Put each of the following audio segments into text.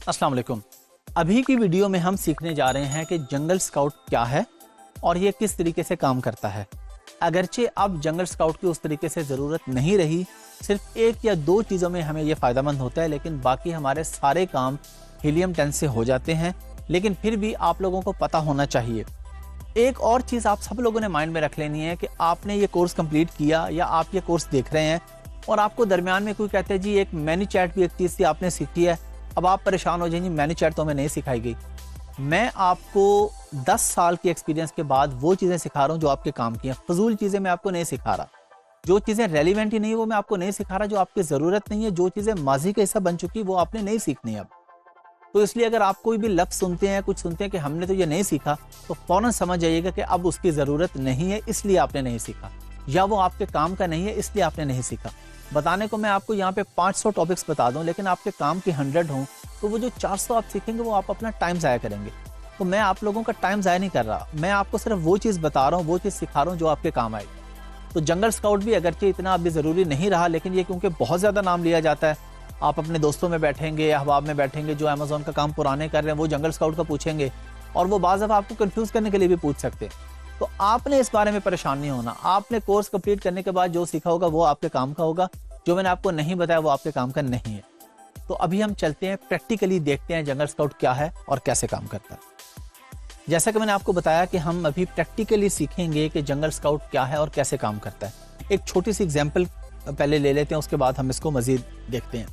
अस्सलाम वालेकुम। अभी की वीडियो में हम सीखने जा रहे हैं कि जंगल स्काउट क्या है और ये किस तरीके से काम करता है। अगरचे अब जंगल स्काउट की उस तरीके से ज़रूरत नहीं रही, सिर्फ एक या दो चीज़ों में हमें ये फ़ायदेमंद होता है, लेकिन बाकी हमारे सारे काम हीलियम 10 से हो जाते हैं। लेकिन फिर भी आप लोगों को पता होना चाहिए। एक और चीज़ आप सब लोगों ने माइंड में रख लेनी है कि आपने ये कोर्स कंप्लीट किया या आप ये कोर्स देख रहे हैं और आपको दरमियान में कोई कहते हैं जी एक मैनी चैट भी एक चीज़ थी आपने सीखी है, अब आप परेशान हो जाएंगे मैनी चैट तो हमें नहीं सिखाई गई। मैं आपको 10 साल की एक्सपीरियंस के बाद वो चीज़ें सिखा रहा हूँ जो आपके काम की हैं। फजूल चीज़ें मैं आपको नहीं सिखा रहा, जो चीज़ें रेलिवेंट ही नहीं है वो मैं आपको नहीं सिखा रहा, जो आपकी ज़रूरत नहीं है, जो चीज़ें माजी का हिस्सा बन चुकी वो आपने नहीं सीखनी अब। तो इसलिए अगर आप कोई भी लफ्ज़ सुनते हैं, कुछ सुनते हैं कि हमने तो ये नहीं सीखा, तो फ़ौरन समझ जाइएगा कि अब उसकी ज़रूरत नहीं है इसलिए आपने नहीं सीखा, या वो आपके काम का नहीं है इसलिए आपने नहीं सीखा। बताने को मैं आपको यहाँ पे 500 टॉपिक्स बता दूं, लेकिन आपके काम की 100 हों तो वो जो 400 आप सीखेंगे वो आप अपना टाइम ज़ाया करेंगे। तो मैं आप लोगों का टाइम ज़ाया नहीं कर रहा, मैं आपको सिर्फ वो चीज़ बता रहा हूँ, वो चीज़ सिखा रहा हूँ जो आपके काम आएगी। तो जंगल स्काउट भी अगरचे इतना अभी ज़रूरी नहीं रहा, लेकिन ये क्योंकि बहुत ज़्यादा नाम लिया जाता है, आप अपने दोस्तों में बैठेंगे, अहबाब में बैठेंगे जो अमेज़ॉन का काम पुराने कर रहे हैं वो जंगल स्काउट का पूछेंगे और वो बाज़ दफ़ा आपको कंफ्यूज करने के लिए भी पूछ सकते हैं। तो आपने इस बारे में परेशान नहीं होना। आपने कोर्स कंप्लीट करने के बाद जो सीखा होगा वो आपके काम का होगा, जो मैंने आपको नहीं बताया वो आपके काम का नहीं है। तो अभी हम चलते हैं प्रैक्टिकली देखते हैं जंगल स्काउट क्या है और कैसे काम करता है। जैसा कि मैंने आपको बताया कि हम अभी प्रैक्टिकली सीखेंगे कि जंगल स्काउट क्या है और कैसे काम करता है। एक छोटी सी एग्जांपल पहले ले लेते हैं, उसके बाद हम इसको मजीद देखते हैं।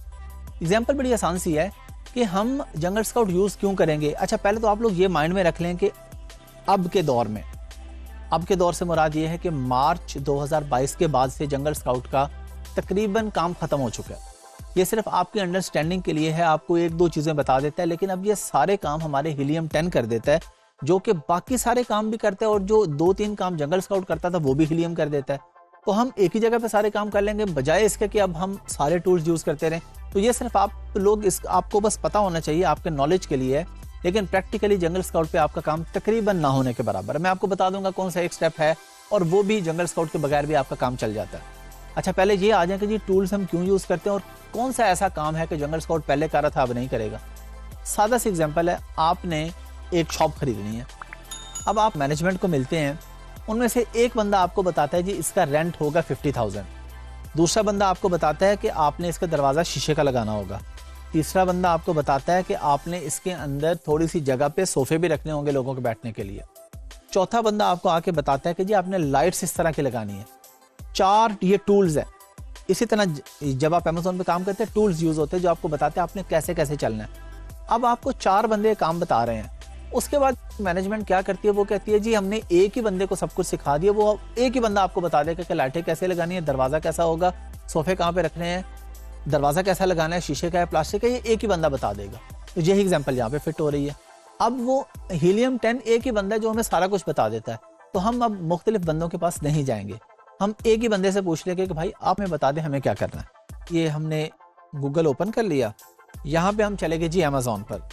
एग्जांपल बड़ी आसान सी है कि हम जंगल स्काउट यूज़ क्यों करेंगे। अच्छा, पहले तो आप लोग ये माइंड में रख लें कि अब के दौर से मुराद ये है कि मार्च 2022 के बाद से जंगल स्काउट का तकरीबन काम खत्म हो चुका है। ये सिर्फ आपकी अंडरस्टैंडिंग के लिए है, आपको एक दो चीज़ें बता देता है, लेकिन अब ये सारे काम हमारे हीलियम 10 कर देता है, जो कि बाकी सारे काम भी करता है और जो 2-3 काम जंगल स्काउट करता था वो भी हीलियम कर देता है। तो हम एक ही जगह पे सारे काम कर लेंगे बजाय इसके कि अब हम सारे टूल्स यूज़ करते रहें। तो ये सिर्फ आपको बस पता होना चाहिए, आपके नॉलेज के लिए है, लेकिन प्रैक्टिकली जंगल स्काउट पे आपका काम तकरीबन ना होने के बराबर है। मैं आपको बता दूंगा कौन सा एक स्टेप है और वो भी जंगल स्काउट के बगैर भी आपका काम चल जाता है। अच्छा, पहले ये आ जाए कि जी टूल्स हम क्यों यूज़ करते हैं और कौन सा ऐसा काम है कि जंगल स्काउट पहले कर रहा था अब नहीं करेगा। सादा सी एग्जांपल है, आपने एक शॉप खरीदनी है, अब आप मैनेजमेंट को मिलते हैं, उनमें से एक बंदा आपको बताता है जी इसका रेंट होगा 50,000, दूसरा बंदा आपको बताता है कि आपने इसका दरवाज़ा शीशे का लगाना होगा, तीसरा बंदा आपको बताता है कि आपने इसके अंदर थोड़ी सी जगह पे सोफे भी रखने होंगे लोगों के बैठने के लिए, चौथा बंदा आपको आके बताता है कि जी आपने लाइट्स इस तरह की लगानी है। 4 ये टूल्स है। इसी तरह जब आप अमेज़ॉन पे काम करते हैं टूल्स यूज़ होते हैं जो आपको बताते हैं आपने कैसे कैसे चलना है। अब आपको 4 बंदे काम बता रहे हैं, उसके बाद मैनेजमेंट क्या करती है, वो कहती है जी हमने एक ही बंदे को सब कुछ सिखा दिया, वो एक ही बंदा आपको बता देगा कि लाइटें कैसे लगानी है, दरवाज़ा कैसा होगा, सोफे कहाँ पे रखने हैं, दरवाज़ा कैसा लगाना है, शीशे का है, प्लास्टिक का, ये एक ही बंदा बता देगा। तो यही एग्जांपल यहाँ पे फिट हो रही है। अब वो हीलियम 10 एक ही बंदा है जो हमें सारा कुछ बता देता है, तो हम अब मुख्तलिफ बंदों के पास नहीं जाएंगे, हम एक ही बंदे से पूछ लेंगे कि भाई आप हमें बता दें हमें क्या करना है। ये हमने गूगल ओपन कर लिया, यहाँ पे हम चले गए जी अमेज़ॉन पर,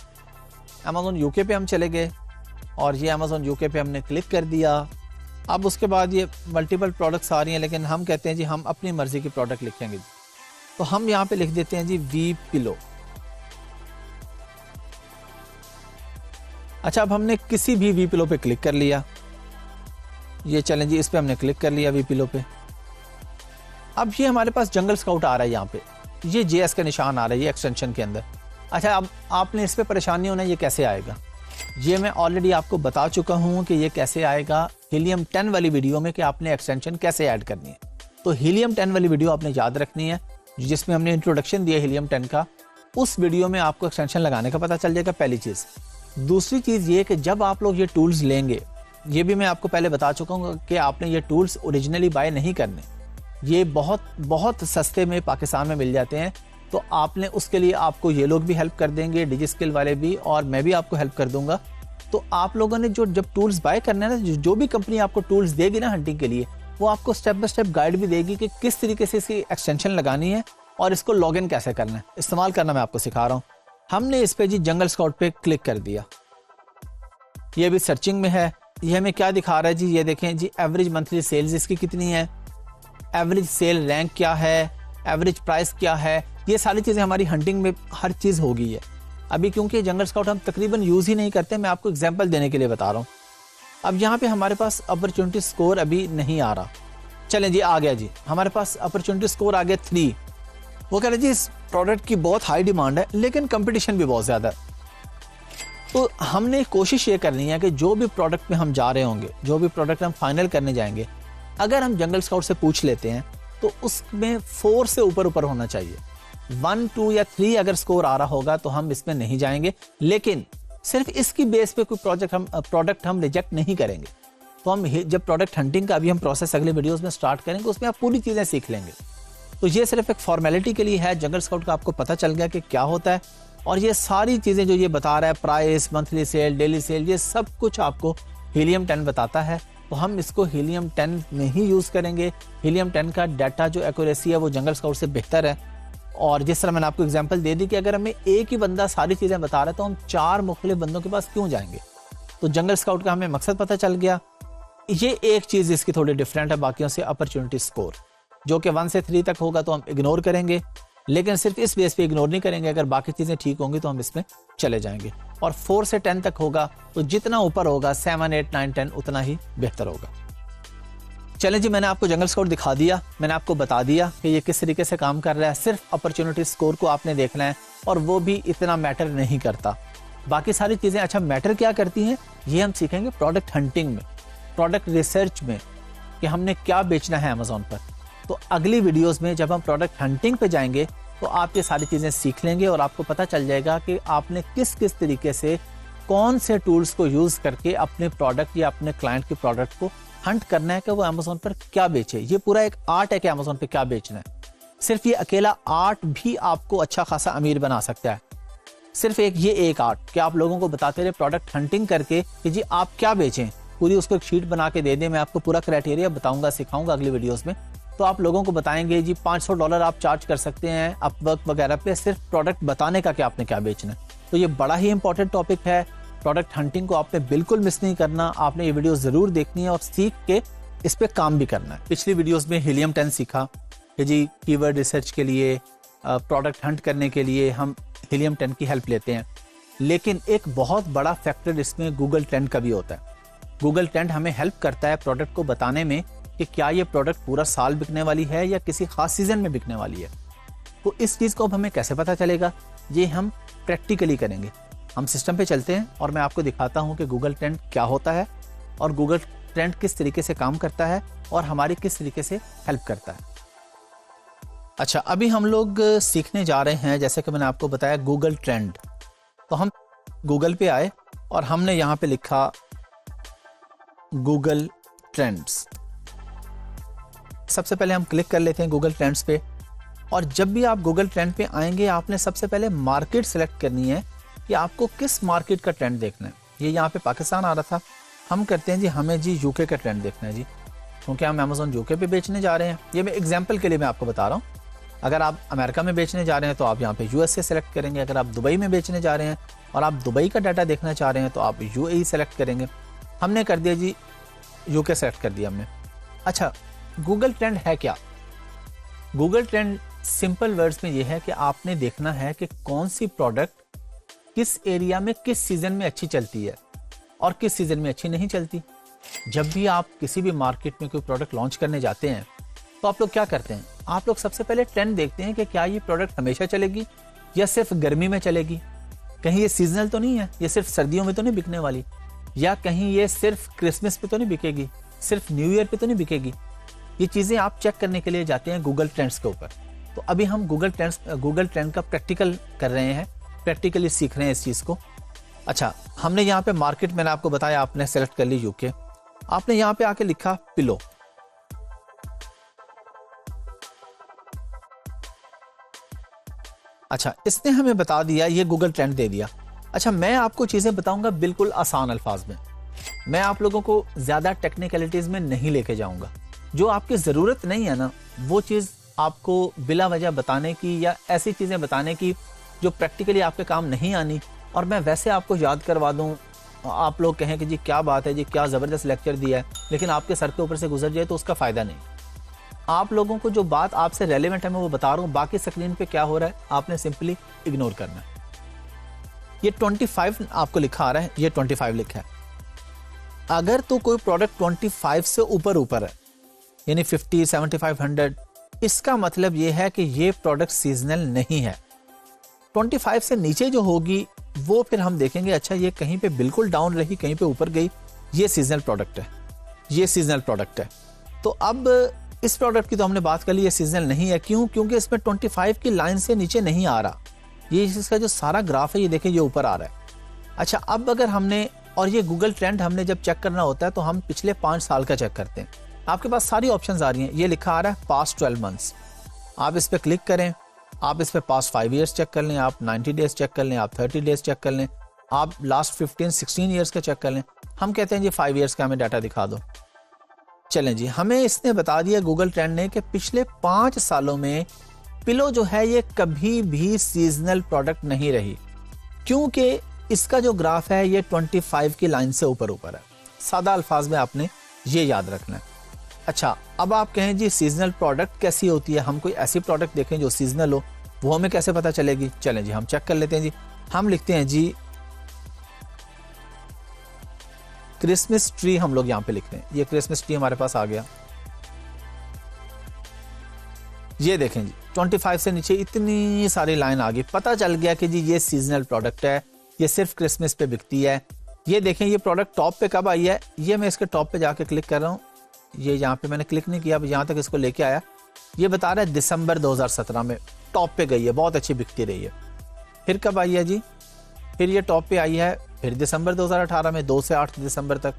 अमेज़ॉन यूके पे हम चले गए और ये अमेज़ॉन यूके पे हमने क्लिक कर दिया। अब उसके बाद ये मल्टीपल प्रोडक्ट्स आ रही हैं, लेकिन हम कहते हैं जी हम अपनी मर्ज़ी की प्रोडक्ट लिखेंगे, तो हम यहाँ पे लिख देते हैं जी वी पिलो। अच्छा, अब हमने किसी भी वी पिलो पे क्लिक कर लिया, ये चलें जी इस पे हमने क्लिक कर लिया वी पिलो पे। अब ये हमारे पास जंगल स्काउट आ रहा है, यहाँ पे ये JS का निशान आ रहा है ये एक्सटेंशन के अंदर। अच्छा, अब आपने इस पे परेशान नहीं होना, ये कैसे आएगा, ये मैं ऑलरेडी आपको बता चुका हूँ कि ये कैसे आएगा हीलियम 10 वाली वीडियो में कि आपने एक्सटेंशन कैसे ऐड करनी है। तो हीलियम 10 वाली वीडियो आपने याद रखनी है जिसमें हमने इंट्रोडक्शन दिया हीलियम 10 का, उस वीडियो में आपको एक्सटेंशन लगाने का पता चल जाएगा, पहली चीज़। दूसरी चीज़ ये कि जब आप लोग ये टूल्स लेंगे, ये भी मैं आपको पहले बता चुका हूँ कि आपने ये टूल्स ओरिजिनली बाय नहीं करने, ये बहुत बहुत सस्ते में पाकिस्तान में मिल जाते हैं। तो आपने उसके लिए आपको ये लोग भी हेल्प कर देंगे, डिजिस्किल वाले भी, और मैं भी आपको हेल्प कर दूंगा। तो आप लोगों ने जब टूल्स बाय करना है ना, जो भी कंपनी आपको टूल्स देगी ना हंटिंग के लिए, वो आपको स्टेप बाय स्टेप गाइड भी देगी कि किस तरीके से इसकी एक्सटेंशन लगानी है और इसको लॉगिन कैसे करना है, इस्तेमाल करना मैं आपको सिखा रहा हूँ। हमने इस पे जी जंगल स्काउट पे क्लिक कर दिया, ये भी सर्चिंग में है। ये हमें क्या दिखा रहा है जी, ये देखें जी एवरेज मंथली सेल्स इसकी कितनी है, एवरेज सेल रैंक क्या है, एवरेज प्राइस क्या है, ये सारी चीज़ें हमारी हंटिंग में हर चीज़ हो गई है। अभी क्योंकि जंगल स्काउट हम तकरीबन यूज ही नहीं करते, मैं आपको एग्जांपल देने के लिए बता रहा हूँ। अब यहाँ पे हमारे पास अपॉर्चुनिटी स्कोर अभी नहीं आ रहा, चलें जी आ गया जी, हमारे पास अपॉर्चुनिटी स्कोर आ गया 3। वो कह रहे जी इस प्रोडक्ट की बहुत हाई डिमांड है लेकिन कंपटीशन भी बहुत ज़्यादा है। तो हमने कोशिश ये करनी है कि जो भी प्रोडक्ट में हम जा रहे होंगे, जो भी प्रोडक्ट हम फाइनल करने जाएंगे, अगर हम जंगल स्काउट से पूछ लेते हैं तो उसमें 4 से ऊपर होना चाहिए। 1, 2 या 3 अगर स्कोर आ रहा होगा तो हम इसमें नहीं जाएंगे, लेकिन सिर्फ इसकी बेस पे कोई प्रोडक्ट हम रिजेक्ट नहीं करेंगे। तो हम जब प्रोडक्ट हंटिंग का अभी हम प्रोसेस अगले वीडियोस में स्टार्ट करेंगे, उसमें आप पूरी चीज़ें सीख लेंगे। तो ये सिर्फ एक फॉर्मेलिटी के लिए है, जंगल स्काउट का आपको पता चल गया कि क्या होता है, और ये सारी चीज़ें जो ये बता रहा है, price, monthly cell, daily cell, ये सब कुछ आपको हीलियम 10 बताता है। तो हम इसको हीलियम 10 में ही यूज़ करेंगे। हीलियम 10 का डाटा जो एक्यूरेसी है वो जंगल स्काउट से बेहतर है। और जिस तरह मैंने आपको एग्जांपल दे दी कि अगर हमें एक ही बंदा सारी चीज़ें बता रहा है तो हम 4 मुख्तलिफ बंदों के पास क्यों जाएंगे। तो जंगल स्काउट का हमें मकसद पता चल गया। ये एक चीज़ इसकी थोड़ी डिफरेंट है बाकियों से, अपॉर्चुनिटी स्कोर जो कि 1 से 3 तक होगा तो हम इग्नोर करेंगे, लेकिन सिर्फ इस बेस पे इग्नोर नहीं करेंगे। अगर बाकी चीज़ें ठीक होंगी तो हम इसमें चले जाएंगे। और 4 से 10 तक होगा तो जितना ऊपर होगा 7, 8, 9, 10 उतना ही बेहतर होगा। चलें जी, मैंने आपको जंगल स्काउट दिखा दिया, मैंने आपको बता दिया कि ये किस तरीके से काम कर रहा है। सिर्फ अपॉर्चुनिटी स्कोर को आपने देखना है और वो भी इतना मैटर नहीं करता। बाकी सारी चीज़ें अच्छा मैटर क्या करती हैं, ये हम सीखेंगे प्रोडक्ट हंटिंग में, प्रोडक्ट रिसर्च में, कि हमने क्या बेचना है अमेज़ॉन पर। तो अगली वीडियोस में जब हम प्रोडक्ट हंटिंग पे जाएंगे तो आप ये सारी चीज़ें सीख लेंगे और आपको पता चल जाएगा कि आपने किस किस तरीके से कौन से टूल्स को यूज़ करके अपने प्रोडक्ट या अपने क्लाइंट के प्रोडक्ट को हंट करना है कि वो अमेज़ॉन पर क्या बेचे। ये पूरा एक आर्ट है कि अमेज़ॉन पे क्या बेचना है। सिर्फ ये अकेला आर्ट भी आपको अच्छा खासा अमीर बना सकता है। सिर्फ ये एक आर्ट कि आप लोगों को बताते रहे प्रोडक्ट हंटिंग करके कि जी आप क्या बेचें, पूरी उसको एक शीट बना के दे दें। मैं आपको पूरा क्राइटेरिया बताऊंगा, सिखाऊंगा अगली वीडियोस में। तो आप लोगों को बताएंगे जी $500 आप चार्ज कर सकते हैं अपवर्क वगैरह पे सिर्फ प्रोडक्ट बताने का कि आपने क्या बेचना है। तो ये बड़ा ही इंपॉर्टेंट टॉपिक है। प्रोडक्ट हंटिंग को आपने बिल्कुल मिस नहीं करना, आपने ये वीडियो जरूर देखनी है और सीख के इस पे काम भी करना है। पिछली वीडियोस में हीलियम 10 सीखा कि जी कीवर्ड रिसर्च के लिए, प्रोडक्ट हंट करने के लिए हम हीलियम 10 की हेल्प लेते हैं। लेकिन एक बहुत बड़ा फैक्टर इसमें गूगल ट्रेंड का भी होता है। गूगल ट्रेंड हमें हेल्प करता है प्रोडक्ट को बताने में कि क्या ये प्रोडक्ट पूरा साल बिकने वाली है या किसी खास सीजन में बिकने वाली है। तो इस चीज़ को अब हमें कैसे पता चलेगा, ये हम प्रैक्टिकली करेंगे। हम सिस्टम पे चलते हैं और मैं आपको दिखाता हूँ कि गूगल ट्रेंड क्या होता है और गूगल ट्रेंड किस तरीके से काम करता है और हमारी किस तरीके से हेल्प करता है। अच्छा, अभी हम लोग सीखने जा रहे हैं, जैसे कि मैंने आपको बताया, गूगल ट्रेंड। तो हम गूगल पे आए और हमने यहाँ पे लिखा गूगल ट्रेंड्स। सबसे पहले हम क्लिक कर लेते हैं गूगल ट्रेंड्स पे। और जब भी आप गूगल ट्रेंड पे आएंगे आपने सबसे पहले मार्केट सेलेक्ट करनी है कि आपको किस मार्केट का ट्रेंड देखना है। ये यहाँ पे पाकिस्तान आ रहा था, हम करते हैं जी हमें जी यूके का ट्रेंड देखना है जी, क्योंकि हम अमेज़ॉन यूके पे बेचने जा रहे हैं। ये मैं एग्जांपल के लिए मैं आपको बता रहा हूँ। अगर आप अमेरिका में बेचने जा रहे हैं तो आप यहाँ पे यूएसए सेलेक्ट करेंगे। अगर आप दुबई में बेचने जा रहे हैं और आप दुबई का डाटा देखना चाह रहे हैं तो आप यूएई सेलेक्ट करेंगे। हमने कर दिया जी यूके सेलेक्ट कर दिया हमने। अच्छा, गूगल ट्रेंड है क्या? गूगल ट्रेंड सिंपल वर्ड्स में ये है कि आपने देखना है कि कौन सी प्रोडक्ट किस एरिया में किस सीजन में अच्छी चलती है और किस सीजन में अच्छी नहीं चलती। जब भी आप किसी भी मार्केट में कोई प्रोडक्ट लॉन्च करने जाते हैं तो आप लोग क्या करते हैं, आप लोग सबसे पहले ट्रेंड देखते हैं कि क्या ये प्रोडक्ट हमेशा चलेगी या सिर्फ गर्मी में चलेगी, कहीं ये सीजनल तो नहीं है, ये सिर्फ सर्दियों में तो नहीं बिकने वाली, या कहीं ये सिर्फ क्रिसमस पे तो नहीं बिकेगी, सिर्फ न्यू ईयर पे तो नहीं बिकेगी। ये चीज़ें आप चेक करने के लिए जाते हैं गूगल ट्रेंड्स के ऊपर। तो अभी हम गूगल ट्रेंड का प्रैक्टिकल कर रहे हैं, प्रैक्टिकली सीख रहे हैं इस चीज़ को। अच्छा, हमने यहाँ पे मार्केट, मैंने आपको बताया, आपने सेलेक्ट कर ली यूके। आपने यहाँ पे आके लिखा पिलो। अच्छा, इसने हमें बता दिया, ये गूगल ट्रेंड दे दिया। अच्छा, मैं आपको चीज़ें बताऊंगा बिल्कुल आसान अल्फाज में। मैं आप लोगों को ज़्यादा टेक्निकलिटीज़ में नहीं लेके जाऊंगा। जो आपकी ज़रूरत नहीं है ना, वो चीज़ आपको बिला वजह बताने की या ऐसी चीज़ें बताने की जो प्रैक्टिकली आपके काम नहीं आनी, और मैं वैसे आपको याद करवा दूं, आप लोग कहें कि जी क्या बात है जी, क्या ज़बरदस्त लेक्चर दिया है, लेकिन आपके सर के ऊपर से गुजर जाए तो उसका फ़ायदा नहीं। आप लोगों को जो बात आपसे रेलेवेंट है मैं वो बता रहा हूँ, बाकी स्क्रीन पे क्या हो रहा है आपने सिंपली इग्नोर करना है। ये 25 आपको लिखा आ रहा है, ये 25 लिखा है। अगर तो कोई प्रोडक्ट 25 से ऊपर है, यानी 50, 75, 100, इसका मतलब ये है कि ये प्रोडक्ट सीजनल नहीं है। 25 से नीचे जो होगी वो फिर हम देखेंगे, अच्छा ये कहीं पे बिल्कुल डाउन रही, कहीं पे ऊपर गई, ये सीजनल प्रोडक्ट है, ये सीजनल प्रोडक्ट है। तो अब इस प्रोडक्ट की तो हमने बात कर ली, ये सीजनल नहीं है। क्यों? क्योंकि इसमें 25 की लाइन से नीचे नहीं आ रहा। ये इसका जो सारा ग्राफ है, ये देखें, ये ऊपर आ रहा है। अच्छा, अब अगर हमने, और ये गूगल ट्रेंड हमने जब चेक करना होता है तो हम पिछले 5 साल का चेक करते हैं। आपके पास सारी ऑप्शंस आ रही हैं, ये लिखा आ रहा है पास्ट 12 मंथ्स। आप इस पर क्लिक करें, आप इस पर पास्ट 5 ईयर्स चेक कर लें, आप 90 डेज चेक कर लें, आप 30 डेज चेक कर लें, आप लास्ट 15-16 ईयर्स का चेक कर लें। हम कहते हैं जी 5 ईयर्स का हमें डाटा दिखा दो। चलें जी, हमें इसने बता दिया गूगल ट्रेंड ने कि पिछले 5 सालों में पिलो जो है ये कभी भी सीजनल प्रोडक्ट नहीं रही, क्योंकि इसका जो ग्राफ है ये 25 की लाइन से ऊपर है। सादा अल्फाज में आपने ये याद रखना है। अच्छा, अब आप कहें जी सीजनल प्रोडक्ट कैसी होती है, हम कोई ऐसी प्रोडक्ट देखें जो सीजनल हो, वो हमें कैसे पता चलेगी? चलें जी, हम चेक कर लेते हैं जी। हम लिखते हैं जी क्रिसमस ट्री, हम लोग यहां पे लिखते हैं, ये क्रिसमस ट्री हमारे पास आ गया। ये देखें जी 25 से नीचे इतनी सारी लाइन आ गई, पता चल गया कि जी ये सीजनल प्रोडक्ट है, ये सिर्फ क्रिसमस पे बिकती है। ये देखें ये प्रोडक्ट टॉप पे कब आई है, ये मैं इसके टॉप पे जाके क्लिक कर रहा हूँ, ये यहाँ पे मैंने क्लिक नहीं किया, अब यहाँ तक इसको लेके आया, ये बता रहा है दिसंबर 2017 में टॉप पे गई है, बहुत अच्छी बिकती रही है। फिर कब आई है जी, फिर ये टॉप पे आई है फिर दिसंबर 2018 में 2 से 8 दिसंबर तक।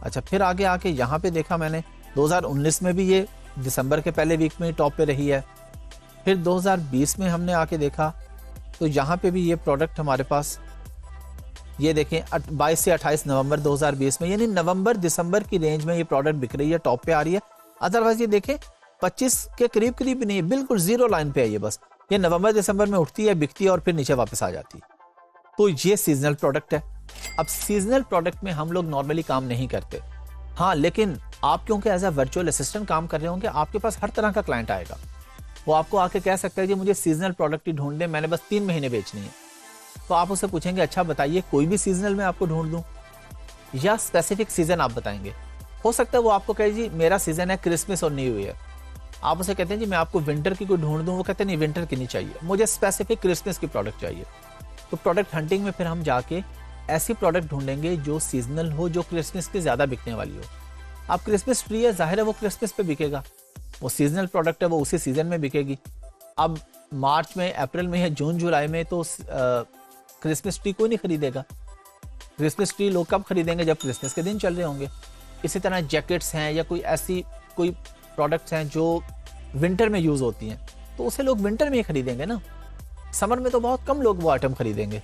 अच्छा, फिर आगे आके यहाँ पे देखा मैंने 2019 में भी ये दिसंबर के पहले वीक में टॉप पे रही है। फिर 2020 में हमने आके देखा तो यहाँ पे भी ये प्रोडक्ट हमारे पास, ये देखें 22 से 28 नवंबर 2020 में, यानी नवंबर दिसंबर की रेंज में ये प्रोडक्ट बिक रही है, टॉप पे आ रही है। अदरवाइज ये देखें 25 के करीब करीब नहीं है, बिल्कुल जीरो लाइन पे है ये, बस ये नवंबर दिसंबर में उठती है, बिकती है और फिर नीचे वापस आ जाती है। तो ये सीजनल प्रोडक्ट है। अब सीजनल प्रोडक्ट में हम लोग नॉर्मली काम नहीं करते, हाँ, लेकिन आप क्योंकि एज अ वर्चुअल असिस्टेंट काम कर रहे होंगे, आपके पास हर तरह का क्लाइंट आएगा, वो आपको आके कह सकता है जी मुझे सीजनल प्रोडक्ट ही ढूंढ दे, मैंने बस 3 महीने बेचनी है। तो आप उससे पूछेंगे अच्छा बताइए कोई भी सीजनल में आपको ढूंढ दूं या स्पेसिफिक सीजन आप बताएंगे। हो सकता है वो आपको कहे जी मेरा सीजन है क्रिसमस और न्यू ईयर, आप उसे कहते हैं जी मैं आपको विंटर की कोई ढूंढ दूं, वो कहते हैं नहीं विंटर की नहीं चाहिए, मुझे स्पेसिफिक क्रिसमस की प्रोडक्ट चाहिए। तो प्रोडक्ट हंटिंग में फिर हम जाके ऐसी प्रोडक्ट ढूंढेंगे जो सीजनल हो, जो क्रिसमस पे ज्यादा बिकने वाली हो। अब क्रिसमस ट्री है, जाहिर है वो क्रिसमस पे बिकेगा, वो सीजनल प्रोडक्ट है, वो उसी सीजन में बिकेगी। अब मार्च में, अप्रैल में या जून जुलाई में तो क्रिसमस ट्री कोई नहीं खरीदेगा। क्रिसमस ट्री लोग कब खरीदेंगे? जब क्रिसमस के दिन चल रहे होंगे। इसी तरह जैकेट्स हैं या कोई ऐसी कोई प्रोडक्ट्स हैं जो विंटर में यूज होती हैं, तो उसे लोग विंटर में ही खरीदेंगे ना। समर में तो बहुत कम लोग वो आइटम खरीदेंगे।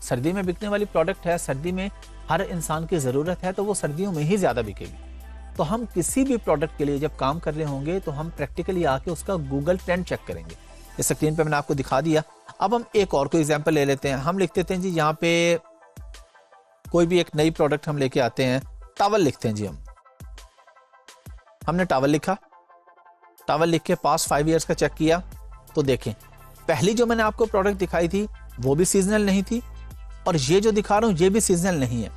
सर्दी में बिकने वाली प्रोडक्ट है, सर्दी में हर इंसान की ज़रूरत है, तो वो सर्दियों में ही ज़्यादा बिकेगी। तो हम किसी भी प्रोडक्ट के लिए जब काम कर रहे होंगे तो हम प्रैक्टिकली आके उसका गूगल ट्रेंड चेक करेंगे। इस स्क्रीन पे मैंने आपको दिखा दिया। अब हम एक और कोई एग्जांपल ले लेते हैं। हम लिख देते हैं जी यहाँ पे कोई भी एक नई प्रोडक्ट हम लेके आते हैं, टॉवल लिखते हैं जी। हमने टॉवल लिखा, टॉवल लिख के पास 5 ईयर्स का चेक किया तो देखें पहली जो मैंने आपको प्रोडक्ट दिखाई थी वो भी सीजनल नहीं थी, और ये जो दिखा रहा हूं ये भी सीजनल नहीं है।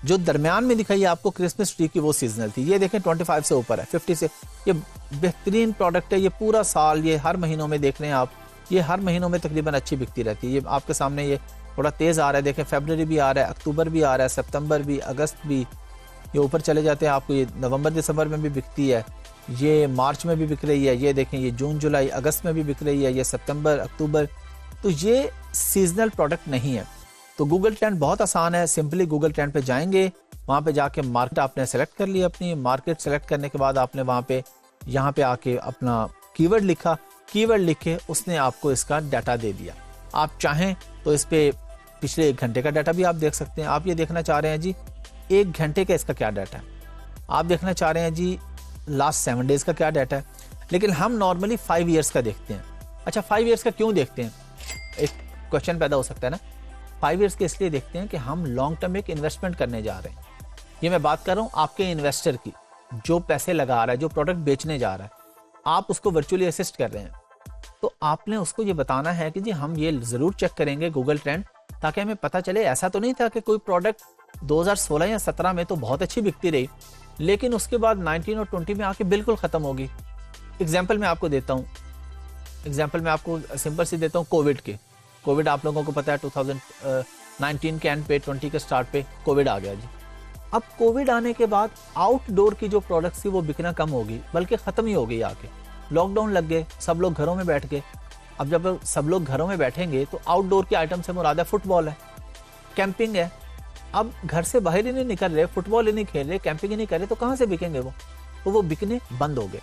जो दरमियान में दिखाई आपको क्रिसमस ट्री की वो सीजनल थी। ये देखें 25 से ऊपर है, 50 से, ये बेहतरीन प्रोडक्ट है। ये पूरा साल, ये हर महीनों में देख रहे हैं आप, ये हर महीनों में तकरीबन अच्छी बिकती रहती है। ये आपके सामने ये थोड़ा तेज आ रहा है, देखें फरवरी भी आ रहा है, अक्टूबर भी आ रहा है, सितंबर भी, अगस्त भी, ये ऊपर चले जाते हैं आपको। ये नवंबर दिसंबर में भी बिकती है, ये मार्च में भी बिक रही है, ये देखें ये जून जुलाई अगस्त में भी बिक रही है, ये सितंबर अक्टूबर। तो ये सीजनल प्रोडक्ट नहीं है। तो गूगल ट्रेंड बहुत आसान है, सिंपली गूगल ट्रेंड पे जाएंगे, वहाँ पे जाके मार्केट आपने सेलेक्ट कर लिया अपनी। मार्केट सेलेक्ट करने के बाद आपने वहाँ पे यहाँ पे आके अपना कीवर्ड लिखा, कीवर्ड लिख के उसने आपको इसका डाटा दे दिया। आप चाहें तो इस पे पिछले 1 घंटे का डाटा भी आप देख सकते हैं। आप ये देखना चाह रहे हैं जी 1 घंटे का इसका क्या डाटा है, आप देखना चाह रहे हैं जी लास्ट 7 डेज का क्या डाटा है, लेकिन हम नॉर्मली 5 ईयर्स का देखते हैं। अच्छा 5 ईयर्स का क्यों देखते हैं? एक क्वेश्चन पैदा हो सकता है ना। 5 ईयर्स के इसलिए देखते हैं कि हम लॉन्ग टर्म एक इन्वेस्टमेंट करने जा रहे हैं। ये मैं बात कर रहा हूँ आपके इन्वेस्टर की, जो पैसे लगा रहा है, जो प्रोडक्ट बेचने जा रहा है, आप उसको वर्चुअली असिस्ट कर रहे हैं। तो आपने उसको ये बताना है कि जी हम ये जरूर चेक करेंगे गूगल ट्रेंड ताकि हमें पता चले ऐसा तो नहीं था कि कोई प्रोडक्ट 2016 या 17 में तो बहुत अच्छी बिकती रही, लेकिन उसके बाद 19 और 20 में आके बिल्कुल खत्म होगी। एग्जाम्पल मैं आपको देता हूँ, एग्जाम्पल मैं आपको सिंपल सी देता हूँ कोविड के। कोविड आप लोगों को पता है 2019 के एंड पे 20 के स्टार्ट पे कोविड आ गया जी। अब कोविड आने के बाद आउटडोर की जो प्रोडक्ट्स थी वो बिकना कम होगी, बल्कि खत्म ही हो गई आके। लॉकडाउन लग गए, सब लोग घरों में बैठ गए। अब जब सब लोग घरों में बैठेंगे तो आउटडोर के आइटम से मुराद है फुटबॉल है, कैंपिंग है। अब घर से बाहर ही नहीं निकल रहे, फुटबॉल ही नहीं खेल रहे, कैंपिंग ही नहीं कर रहे, तो कहाँ से बिकेंगे वो? तो वो बिकने बंद हो गए।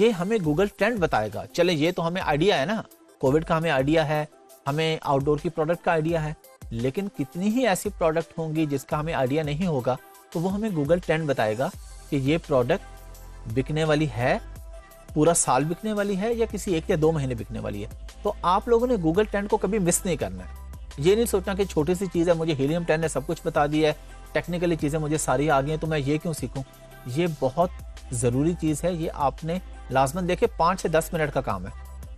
ये हमें गूगल ट्रेंड बताएगा। चले ये तो हमें आइडिया है ना, कोविड का हमें आइडिया है, हमें आउटडोर की प्रोडक्ट का आइडिया है, लेकिन कितनी ही ऐसी प्रोडक्ट होंगी जिसका हमें आइडिया नहीं होगा, तो वो हमें गूगल ट्रेंड बताएगा कि ये प्रोडक्ट बिकने वाली है, पूरा साल बिकने वाली है, या किसी 1 या 2 महीने बिकने वाली है। तो आप लोगों ने गूगल ट्रेंड को कभी मिस नहीं करना है। ये नहीं सोचना कि छोटी सी चीज़ है, मुझे हीलियम 10 ने सब कुछ बता दिया है, टेक्निकली चीज़ें मुझे सारी आ गई हैं, तो मैं ये क्यों सीखूं। ये बहुत ज़रूरी चीज़ है, ये आपने लाजमन देखे 5 से 10 मिनट का काम है,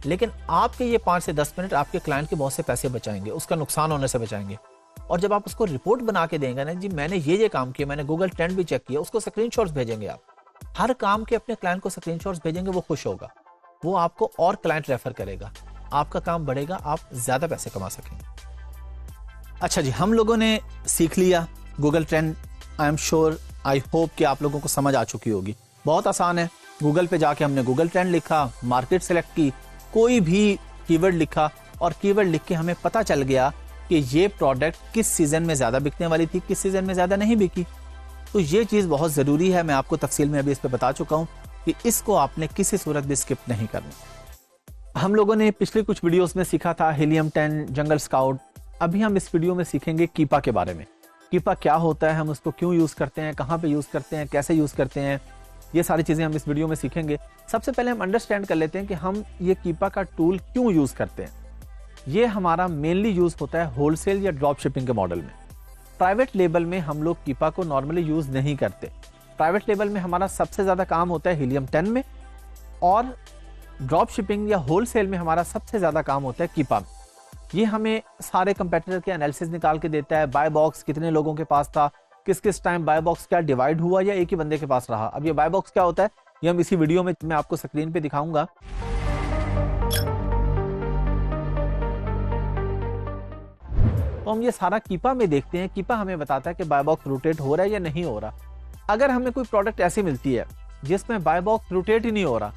लेकिन आपके ये 5 से 10 मिनट आपके क्लाइंट के बहुत से पैसे बचाएंगे, उसका नुकसान होने से बचाएंगे। और जब आप उसको रिपोर्ट बना के देंगे ना, जी मैंने ये काम किया, मैंने गूगल ट्रेंड भी चेक किया, उसको स्क्रीनशॉट्स भेजेंगे आप। हर काम के अपने क्लाइंट को स्क्रीनशॉट्स भेजेंगे, वो खुश होगा, वो आपको और क्लाइंट रेफर करेगा, आपका काम बढ़ेगा, आप ज्यादा पैसे कमा सकेंगे। अच्छा जी, हम लोगों ने सीख लिया Google trend. I am sure, I hope कि आप लोगों को समझ आ चुकी होगी। बहुत आसान है, गूगल पे जाके हमने गूगल ट्रेंड लिखा, मार्केट सेलेक्ट की, कोई भी कीवर्ड लिखा, और कीवर्ड लिख के हमें पता चल गया कि ये प्रोडक्ट किस सीजन में ज्यादा बिकने वाली थी, किस सीजन में ज्यादा नहीं बिकी। तो ये चीज़ बहुत ज़रूरी है, मैं आपको तफसील में अभी इस पर बता चुका हूँ कि इसको आपने किसी सूरत भी स्किप नहीं करना। हम लोगों ने पिछले कुछ वीडियोस में सीखा था हीलियम 10, जंगल स्काउट। अभी हम इस वीडियो में सीखेंगे कीपा के बारे में। कीपा क्या होता है, हम उसको क्यों यूज़ करते हैं, कहाँ पे यूज़ करते हैं, कैसे यूज़ करते हैं, ये सारी चीज़ें हम इस वीडियो में सीखेंगे। सबसे पहले हम अंडरस्टैंड कर लेते हैं कि हम ये कीपा का टूल क्यों यूज़ करते हैं। ये हमारा मेनली यूज़ होता है होलसेल या ड्रॉप शिपिंग के मॉडल में। प्राइवेट लेबल में हम लोग कीपा को नॉर्मली यूज नहीं करते। प्राइवेट लेबल में हमारा सबसे ज्यादा काम होता है हीलियम 10 में, और ड्रॉप शिपिंग या होलसेल में हमारा सबसे ज्यादा काम होता है कीपा में। ये हमें सारे कंपेटिटर के एनालिसिस निकाल के देता है, बाय बॉक्स कितने लोगों के पास था, किस किस टाइम बाय बॉक्स क्या डिवाइड हुआ या एक ही बंदे के पास रहा। अब ये बाय बॉक्स क्या होता है, ये हम इसी वीडियो में मैं आपको स्क्रीन पे दिखाऊंगा। तो हम ये सारा कीपा में देखते हैं। कीपा हमें बताता है कि बाय बॉक्स रोटेट हो रहा है या नहीं हो रहा। अगर हमें कोई प्रोडक्ट ऐसी मिलती है जिसमें बाय बॉक्स रोटेट ही नहीं हो रहा,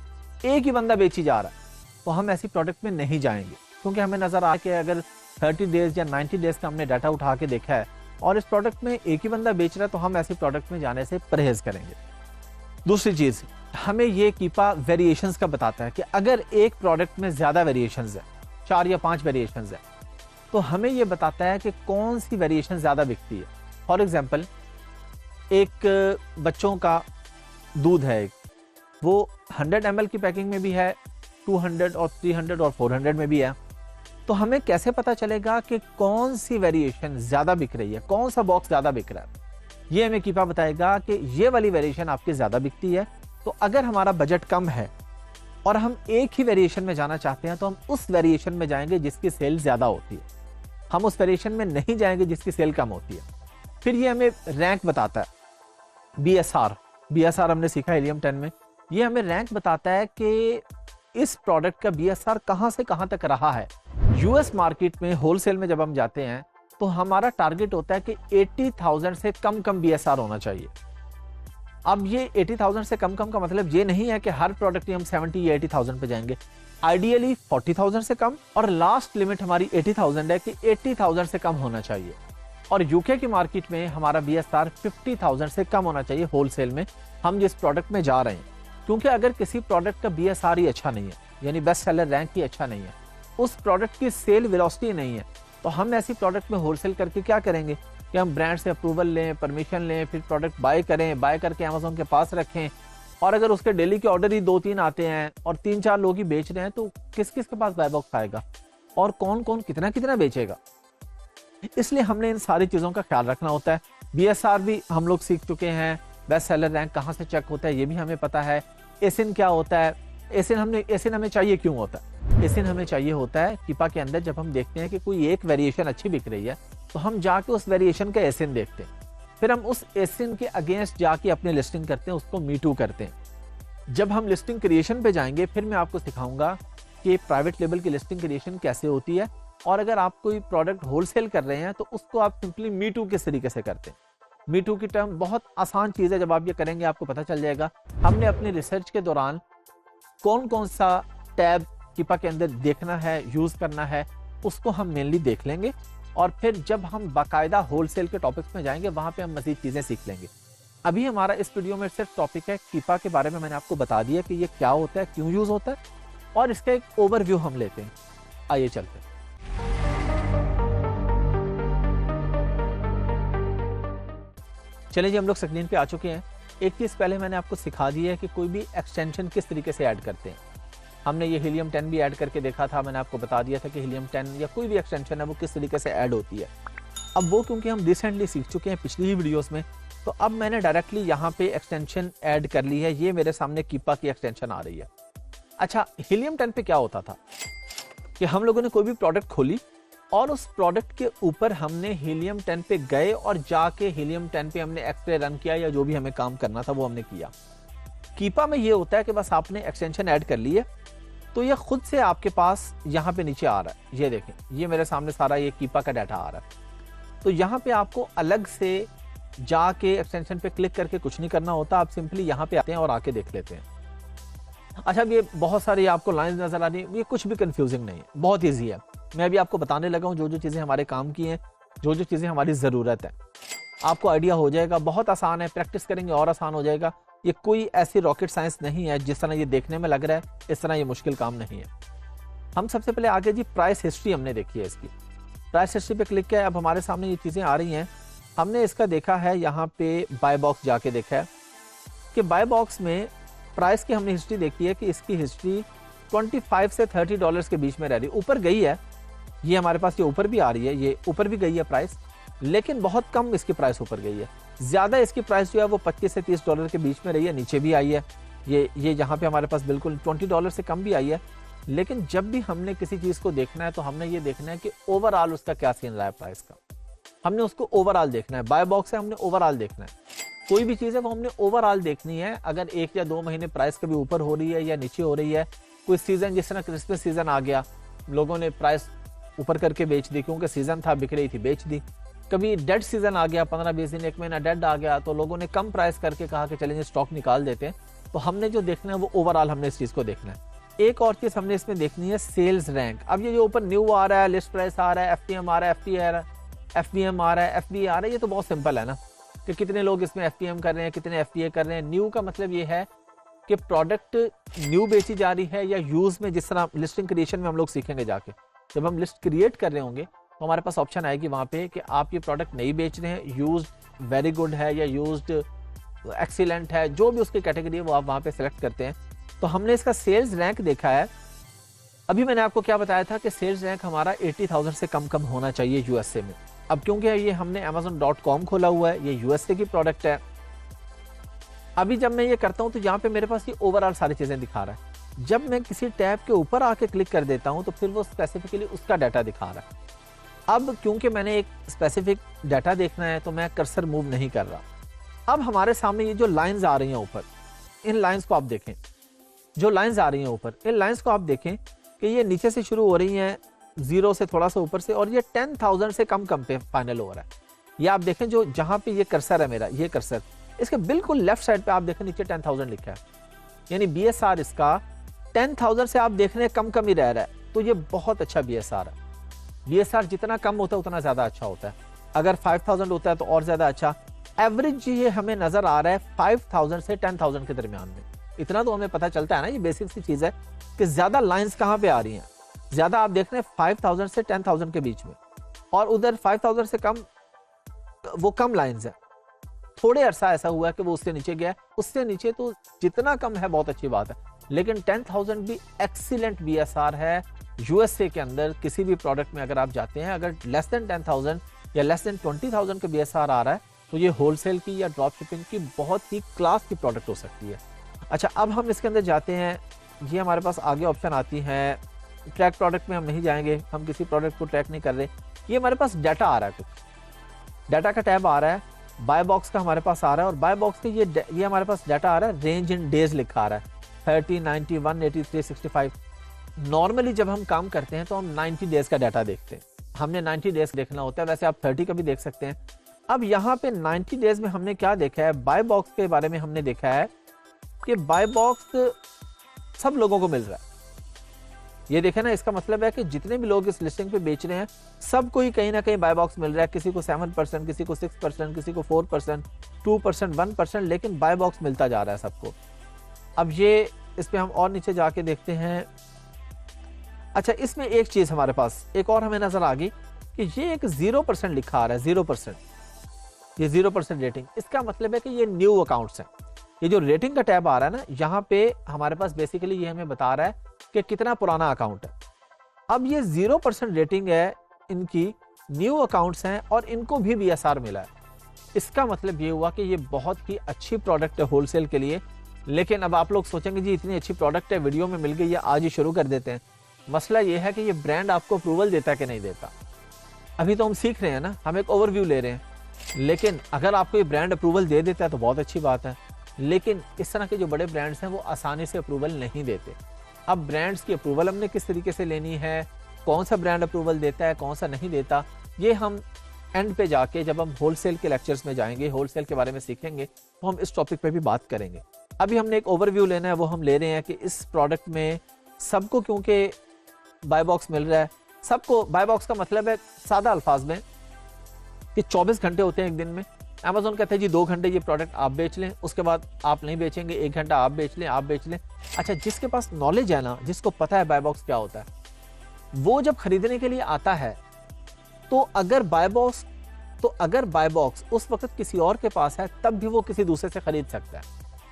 एक ही बंदा बेची जा रहा है, तो हम ऐसी प्रोडक्ट में नहीं जाएंगे, क्योंकि हमें नजर आ के अगर 30 डेज या 90 डेज का हमने डाटा उठा के देखा है और इस प्रोडक्ट में एक ही बंदा बेच रहा है, तो हम ऐसी प्रोडक्ट में जाने से परहेज करेंगे। दूसरी चीज, हमें ये कीपा वेरिएशंस का बताता है कि अगर एक प्रोडक्ट में ज्यादा वेरिएशंस है, 4 या 5 वेरिएशंस है, तो हमें ये बताता है कि कौन सी वेरिएशन ज्यादा बिकती है। फॉर एग्जाम्पल, एक बच्चों का दूध है, वो 100 ml की पैकिंग में भी है, 200 और 300 और 400 में भी है। तो हमें कैसे पता चलेगा कि कौन सी वेरिएशन ज्यादा बिक रही है, कौन सा बॉक्स ज्यादा बिक रहा है? ये हमें कीपा बताएगा कि ये वाली वेरिएशन आपकी ज्यादा बिकती है। तो अगर हमारा बजट कम है और हम एक ही वेरिएशन में जाना चाहते हैं, तो हम उस वेरिएशन में जाएंगे जिसकी सेल ज्यादा होती है, हम उस वेरिएशन में नहीं जाएंगे जिसकी सेल कम होती है। फिर ये हमें रैंक बताता है, बीएसआर हमने सीखा हीलियम 10 में। ये हमें रैंक बताता है कि इस प्रोडक्ट का बीएसआर कहां से कहां तक रहा है। यूएस मार्केट में होलसेल में जब हम जाते हैं तो हमारा टारगेट होता है कि 80,000 से कम बीएसआर होना चाहिए। अब ये 80,000 से कम का मतलब ये नहीं है कि हर प्रोडक्ट हम 70 या 80,000 पे जाएंगे। आइडियली 40,000 से कम, और लास्ट लिमिट हमारी 80,000 है कि 80,000 से कम होना चाहिए। और यूके की मार्केट में हमारा बीएसआर 50,000 से कम होना चाहिए होलसेल में, हम जिस प्रोडक्ट में जा रहे हैं। क्योंकि अगर किसी प्रोडक्ट का बीएसआर ही अच्छा नहीं है, यानी बेस्ट सेलर रैंक ही अच्छा नहीं है, उस प्रोडक्ट की सेल वेलोसिटी नहीं है, तो हम ऐसी प्रोडक्ट में होलसेल करके क्या करेंगे कि हम ब्रांड से अप्रूवल लें, परमिशन लें, फिर प्रोडक्ट बाय करें, बाय करके अमेज़न के पास रखें, और अगर उसके डेली के ऑर्डर ही 2-3 आते हैं और 3-4 लोग ही बेच रहे हैं, तो किस किस के पास बाय बॉक्स आएगा और कौन कौन कितना कितना बेचेगा। इसलिए हमने इन सारी चीज़ों का ख्याल रखना होता है। बीएसआर भी हम लोग सीख चुके हैं, बेस्ट सेलर रैंक कहाँ से चेक होता है ये भी हमें पता है। एसिन क्या होता है, एसिन हमें चाहिए क्यों होता है? एसिन हमें चाहिए होता है कीपा के अंदर जब हम देखते हैं कि कोई एक वेरिएशन अच्छी बिक रही है, तो हम जाके उस वेरिएशन का एसिन देखते हैं, फिर हम उस एसिन के अगेंस्ट जाके अपनी लिस्टिंग करते हैं, उसको मी टू करते हैं। जब हम लिस्टिंग क्रिएशन पे जाएंगे फिर मैं आपको सिखाऊंगा कि प्राइवेट लेबल की लिस्टिंग क्रिएशन कैसे होती है, और अगर आप कोई प्रोडक्ट होलसेल कर रहे हैं तो उसको आप सिंपली मी टू किस तरीके से करते हैं। मी टू की टर्म बहुत आसान चीज़ है, जब आप ये करेंगे आपको पता चल जाएगा। हमने अपनी रिसर्च के दौरान कौन कौन सा टैब कीपा के अंदर देखना है, यूज़ करना है, उसको हम मेनली देख लेंगे, और फिर जब हम बाकायदा होलसेल के टॉपिक्स में जाएंगे वहाँ पे हम मज़ीद चीज़ें सीख लेंगे। अभी हमारा इस वीडियो में सिर्फ टॉपिक है कीपा के बारे में। मैंने आपको बता दिया कि ये क्या होता है, क्यों यूज़ होता है, और इसका एक ओवरव्यू हम लेते हैं। आइए चलते हैं। चलिए जी, हम लोग स्क्रीन पे आ चुके हैं। एक चीज़ पहले मैंने आपको सिखा दी है कि कोई भी एक्सटेंशन किस तरीके से ऐड करते हैं। हमने ये हीलियम 10 भी ऐड करके देखा था, मैंने आपको बता दिया था कि हीलियम 10 या कोई भी एक्सटेंशन है वो किस तरीके से ऐड होती है। अब वो क्योंकि हम रिसेंटली सीख चुके हैं पिछली ही वीडियोस में, तो अब मैंने डायरेक्टली यहाँ पे एक्सटेंशन ऐड कर ली है। ये मेरे सामने कीपा की एक्सटेंशन आ रही है। अच्छा, हीलियम 10 पे क्या होता था कि हम लोगों ने कोई भी प्रोडक्ट खोली और उस प्रोडक्ट के ऊपर हमने हीलियम 10 पे गए और जाके हीलियम 10 पे हमने एक्सरे रन किया, या जो भी हमें काम करना था वो हमने किया। कीपा में ये होता है कि बस आपने एक्सटेंशन ऐड कर ली है तो ये खुद से आपके पास यहाँ पे नीचे आ रहा है। ये देखें, ये मेरे सामने सारा ये कीपा का डाटा आ रहा है। तो यहाँ पे आपको अलग से जाके एक्सटेंशन पे क्लिक करके कुछ नहीं करना होता, आप सिंपली यहाँ पे आते हैं और आके देख लेते हैं। अच्छा, अब ये बहुत सारी आपको लाइंस नजर आ रही है, ये कुछ भी कंफ्यूजिंग नहीं है, बहुत ईजी है। मैं अभी आपको बताने लगा हूँ जो जो चीज़ें हमारे काम की हैं, जो जो चीज़ें हमारी ज़रूरत है, आपको आइडिया हो जाएगा। बहुत आसान है, प्रैक्टिस करेंगे और आसान हो जाएगा। ये कोई ऐसी रॉकेट साइंस नहीं है, जिस तरह ये देखने में लग रहा है इस तरह ये मुश्किल काम नहीं है। हम सबसे पहले आगे जी प्राइस हिस्ट्री हमने देखी है। इसकी प्राइस हिस्ट्री पे क्लिक किया, अब हमारे सामने ये चीज़ें आ रही हैं। हमने इसका देखा है, यहाँ पे बाय बॉक्स जाके देखा है कि बाय बॉक्स में प्राइस की हमने हिस्ट्री देखी है कि इसकी हिस्ट्री 25 से $30 के बीच में रह रही है। ऊपर गई है, ये हमारे पास ये ऊपर भी आ रही है, ये ऊपर भी गई है प्राइस, लेकिन बहुत कम इसकी प्राइस ऊपर गई है। ज़्यादा इसकी प्राइस जो है वो $25 से $30 के बीच में रही है, नीचे भी आई है। ये यहाँ पे हमारे पास बिल्कुल $20 से कम भी आई है। लेकिन जब भी हमने किसी चीज़ को देखना है तो हमने ये देखना है कि ओवरऑल उसका क्या सीन रहा है प्राइस का, हमने उसको ओवरऑल देखना है। बाय बॉक्स से हमने ओवरऑल देखना है, कोई भी चीज़ है वो हमने ओवरऑल देखनी है। अगर 1 या 2 महीने प्राइस कभी ऊपर हो रही है या नीचे हो रही है, कोई सीज़न जिस तरह क्रिसमस सीज़न आ गया, लोगों ने प्राइस ऊपर करके बेच दी क्योंकि सीज़न था, बिक रही थी, बेच दी। कभी डेड सीज़न आ गया, 15-20 दिन 1 महीना डेड आ गया, तो लोगों ने कम प्राइस करके कहा कि चलेंगे स्टॉक निकाल देते हैं। तो हमने जो देखना है वो ओवरऑल हमने इस चीज़ को देखना है। एक और चीज़ हमने इसमें देखनी है, सेल्स रैंक। अब ये जो ऊपर न्यू आ रहा है, लिस्ट प्राइस आ रहा है, FTM आ रहा है, FTA आ रहा है, FBM आ रहा है, FBA आ रहा है, ये तो बहुत सिंपल है ना कि कितने लोग इसमें FPM कर रहे हैं, कितने FTA कर रहे हैं। न्यू का मतलब ये है कि प्रोडक्ट न्यू बेची जा रही है या यूज़ में, जिस तरह लिस्टिंग क्रिएशन में हम लोग सीखेंगे जाके, जब हम लिस्ट क्रिएट कर रहे होंगे तो हमारे पास ऑप्शन आएगी वहाँ पे कि आप ये प्रोडक्ट नहीं बेच रहे हैं, यूज्ड वेरी गुड है या यूज्ड एक्सीलेंट है, जो भी उसकी कैटेगरी है वो आप वहाँ पे सिलेक्ट करते हैं। तो हमने इसका सेल्स रैंक देखा है। अभी मैंने आपको क्या बताया था कि सेल्स रैंक हमारा 80,000 से कम होना चाहिए USA में। अब क्योंकि ये हमने Amazon.com खोला हुआ है, ये USA की प्रोडक्ट है। अभी जब मैं ये करता हूँ तो यहाँ पे मेरे पास ये ओवरऑल सारी चीज़ें दिखा रहा है। जब मैं किसी टैब के ऊपर आके क्लिक कर देता हूँ तो फिर वो स्पेसिफिकली उसका डाटा दिखा रहा है। अब क्योंकि मैंने एक स्पेसिफिक डाटा देखना है तो मैं कर्सर मूव नहीं कर रहा। अब हमारे सामने ये जो लाइंस आ रही हैं ऊपर, इन लाइंस को आप देखें, जो लाइंस आ रही हैं ऊपर, इन लाइंस को आप देखें कि ये नीचे से शुरू हो रही हैं, 0 से थोड़ा सा ऊपर से, और ये 10,000 से कम पे फाइनल हो रहा है। ये आप देखें, जो जहाँ पे ये कर्सर है मेरा, ये कर्सर, इसके बिल्कुल लेफ्ट साइड पे आप देखें नीचे 10,000 लिखा है, यानी BSR इसका 10,000 से आप देख रहे हैं कम ही रह रहा है। तो ये बहुत अच्छा BSR है। BSR जितना कम होता है उतना ज़्यादा अच्छा होता है। अगर 5,000 होता है तो और ज़्यादा अच्छा। एवरेज ये हमें नज़र आ रहा है 5,000 से 10,000 के दरमियान में। इतना तो हमें पता चलता है ना, ये बेसिक सी चीज़ है कि ज़्यादा लाइंस कहाँ पे आ रही हैं। ज़्यादा आप देख रहे हैं 5,000 से 10,000 के बीच में, और उधर 5,000 से कम वो कम लाइंस है। थोड़े अरसा ऐसा हुआ है कि वो उससे नीचे गया, उससे नीचे तो जितना कम है बहुत अच्छी बात है, लेकिन 10,000 भी एक्सीलेंट BSR है। USA के अंदर किसी भी प्रोडक्ट में अगर आप जाते हैं, अगर लेस देन 10,000 या लेस देन 20,000 के BSR आ रहा है तो ये होलसेल की या ड्रॉप शिपिंग की बहुत ही क्लास की प्रोडक्ट हो सकती है। अच्छा, अब हम इसके अंदर जाते हैं। ये हमारे पास आगे ऑप्शन आती है, ट्रैक प्रोडक्ट में हम नहीं जाएंगे, हम किसी प्रोडक्ट को ट्रैक नहीं कर रहे। ये हमारे पास डाटा आ रहा है, कुछ डाटा का टैब आ रहा है, बाय बॉक्स का हमारे पास आ रहा है, और बाय बॉक्स के ये हमारे पास डाटा आ रहा है, रेंज इन डेज लिखा आ रहा है 30, 90, 180, 365। नॉर्मली जब हम काम करते हैं तो हम 90 डेज का डाटा देखते हैं, हमने 90 डेज देखना होता है, वैसे आप 30 का भी देख सकते हैं। अब यहाँ पे 90 डेज में हमने क्या देखा है, बाय बॉक्स के बारे में हमने देखा है कि बाय बॉक्स सब लोगों को मिल रहा है। ये देखे ना, इसका मतलब है कि जितने भी लोग इस लिस्टिंग पे बेच रहे हैं सबको ही कहीं ना कहीं बाय बॉक्स मिल रहा है, किसी को 7%, किसी को 6%, किसी को 4%, 2%, 1%, लेकिन बाय बॉक्स मिलता जा रहा है सबको। अब ये इस पे हम और नीचे जाके देखते हैं। अच्छा, इसमें एक चीज हमारे पास एक और हमें नजर आ गई कि ये एक 0% लिखा आ रहा है, 0%, ये 0% रेटिंग। इसका मतलब है कि ये न्यू अकाउंट्स हैं। ये जो रेटिंग का टैब आ रहा है ना, यहाँ पे हमारे पास बेसिकली ये हमें बता रहा है कि कितना पुराना अकाउंट है। अब ये 0% रेटिंग है, इनकी न्यू अकाउंट्स हैं और इनको भी BSR मिला है। इसका मतलब ये हुआ कि ये बहुत ही अच्छी प्रोडक्ट है होलसेल के लिए। लेकिन अब आप लोग सोचेंगे जी इतनी अच्छी प्रोडक्ट है, वीडियो में मिल गई है, आज ही शुरू कर देते हैं। मसला ये है कि ये ब्रांड आपको अप्रूवल देता है कि नहीं देता। अभी तो हम सीख रहे हैं ना, हम एक ओवरव्यू ले रहे हैं। लेकिन अगर आपको ये ब्रांड अप्रूवल दे देता है तो बहुत अच्छी बात है, लेकिन इस तरह के जो बड़े ब्रांड्स हैं वो आसानी से अप्रूवल नहीं देते। अब ब्रांड्स की अप्रूवल हमने किस तरीके से लेनी है, कौन सा ब्रांड अप्रूवल देता है, कौन सा नहीं देता, ये हम एंड पे जाके जब हम होलसेल के लेक्चर्स में जाएंगे, होलसेल के बारे में सीखेंगे, तो हम इस टॉपिक पे भी बात करेंगे। अभी हमने एक ओवरव्यू लेना है, वो हम ले रहे हैं कि इस प्रोडक्ट में सबको क्योंकि बाय बॉक्स मिल रहा है। सबको बाय बॉक्स का मतलब है सादा अल्फाज में कि 24 घंटे होते हैं एक दिन में। अमेज़न कहते हैं जी 2 घंटे ये प्रोडक्ट आप बेच लें, उसके बाद आप नहीं बेचेंगे, 1 घंटा आप बेच लें, आप बेच लें। अच्छा, जिसके पास नॉलेज है ना, जिसको पता है बाय बॉक्स क्या होता है, वो जब खरीदने के लिए आता है तो अगर बाय बॉक्स उस वक्त किसी और के पास है, तब भी वो किसी दूसरे से खरीद सकता है।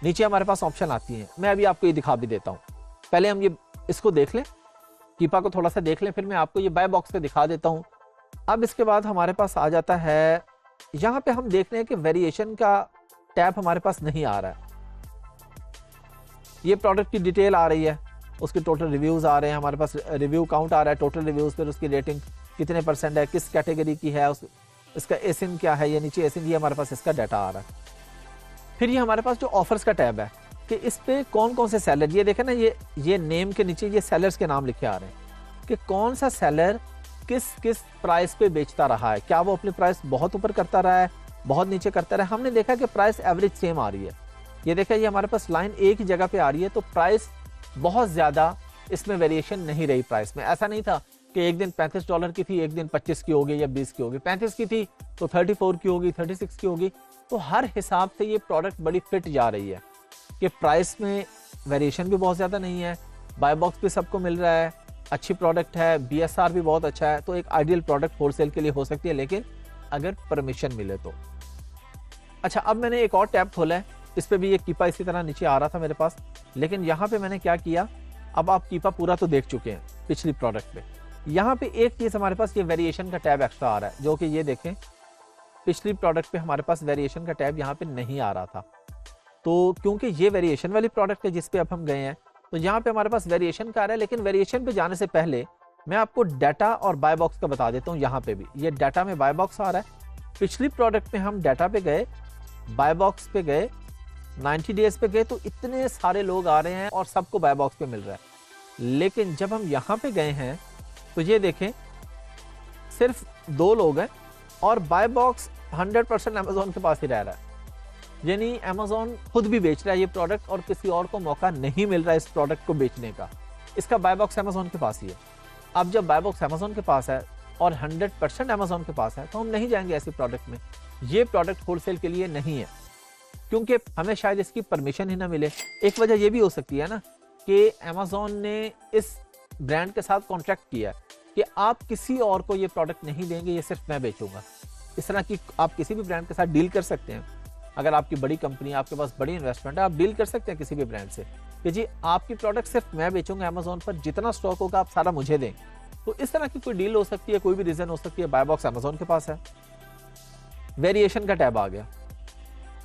नीचे हमारे पास ऑप्शन आती है, मैं अभी आपको ये दिखा भी देता हूँ। पहले हम ये इसको देख लें, कीपा को थोड़ा सा देख लें, फिर मैं आपको ये बाय बॉक्स पे दिखा देता हूँ। अब इसके बाद हमारे पास आ जाता है, यहाँ पे हम देख रहे हैं कि वेरिएशन का टैब हमारे पास नहीं आ रहा है। ये प्रोडक्ट की डिटेल आ रही है, उसके टोटल रिव्यूज आ रहे हैं, हमारे पास रिव्यू काउंट आ रहा है, टोटल रिव्यूज, फिर उसकी रेटिंग कितने % है, किस कैटेगरी की है, इसका एसिन क्या है, ये नीचे एसिन, ये हमारे पास इसका डाटा आ रहा है। फिर ये हमारे पास जो ऑफर्स का टैब है कि इस पे कौन कौन से सेलर, ये देखें ना, ये नेम के नीचे ये सेलर्स के नाम लिखे आ रहे हैं कि कौन सा सेलर किस किस प्राइस पे बेचता रहा है, क्या वो अपनी प्राइस बहुत ऊपर करता रहा है, बहुत नीचे करता रहा है। हमने देखा कि प्राइस एवरेज सेम आ रही है। ये देखा, ये हमारे पास लाइन एक ही जगह पे आ रही है, तो प्राइस बहुत ज्यादा इसमें वेरिएशन नहीं रही प्राइस में। ऐसा नहीं था कि एक दिन $35 की थी, एक दिन 25 की होगी या 20 की होगी, 35 की थी तो 34 की होगी, 36 की होगी। तो हर हिसाब से ये प्रोडक्ट बड़ी फिट जा रही है कि प्राइस में वेरिएशन भी बहुत ज्यादा नहीं है, बाय बॉक्स भी सबको मिल रहा है, अच्छी प्रोडक्ट है, BSR भी बहुत अच्छा है। तो एक आइडियल प्रोडक्ट होलसेल के लिए हो सकती है, लेकिन अगर परमिशन मिले तो। अच्छा, अब मैंने एक और टैब खोला है, इस पे भी ये कीपा इसी तरह नीचे आ रहा था मेरे पास, लेकिन यहाँ पे मैंने क्या किया, अब आप कीपा पूरा तो देख चुके हैं पिछली प्रोडक्ट पे। यहाँ पे एक चीज हमारे पास ये वेरिएशन का टैब एक्स्ट्रा आ रहा है, जो कि ये देखें पिछली प्रोडक्ट पे हमारे पास वेरिएशन का टैब यहाँ पे नहीं आ रहा था। तो क्योंकि ये वेरिएशन वाली प्रोडक्ट है जिस पे अब हम गए हैं, तो यहाँ पे हमारे पास वेरिएशन का आ रहा है। लेकिन वेरिएशन पे जाने से पहले मैं आपको डाटा और बाय बॉक्स का बता देता हूँ। यहाँ पे भी ये डाटा में बाय बॉक्स आ रहा है। पिछली प्रोडक्ट में हम डाटा पे गए, बाय बॉक्स पे गए, 90 डेज पे गए, तो इतने सारे लोग आ रहे हैं और सबको बाय बॉक्स पे मिल रहा है। लेकिन जब हम यहाँ पे गए हैं तो ये देखें सिर्फ 2 लोग हैं और बाय बॉक्स 100% अमेज़न के पास ही रह रहा है। यानी अमेज़न खुद भी बेच रहा है ये प्रोडक्ट और किसी और को मौका नहीं मिल रहा है इस प्रोडक्ट को बेचने का। इसका बाय बॉक्स अमेज़न के पास ही है। अब जब बाय बॉक्स अमेज़न के पास है और 100% अमेज़न के पास है, तो हम नहीं जाएंगे ऐसी प्रोडक्ट में। ये प्रोडक्ट होलसेल के लिए नहीं है, क्योंकि हमें शायद इसकी परमिशन ही ना मिले। एक वजह ये भी हो सकती है ना कि अमेज़न ने इस ब्रांड के साथ कॉन्ट्रैक्ट किया है कि आप किसी और को ये प्रोडक्ट नहीं देंगे, ये सिर्फ मैं बेचूंगा। इस तरह की आप किसी भी ब्रांड के साथ डील कर सकते हैं। अगर आपकी बड़ी कंपनी, आपके पास बड़ी इन्वेस्टमेंट है, आप डील कर सकते हैं किसी भी ब्रांड से कि जी आपकी प्रोडक्ट सिर्फ मैं बेचूंगा अमेज़न पर, जितना स्टॉक होगा आप सारा मुझे दें। तो इस तरह की कोई डील हो सकती है, कोई भी रीजन हो सकती है। बाय बॉक्स अमेज़न के पास है। वेरिएशन का टैब आ गया।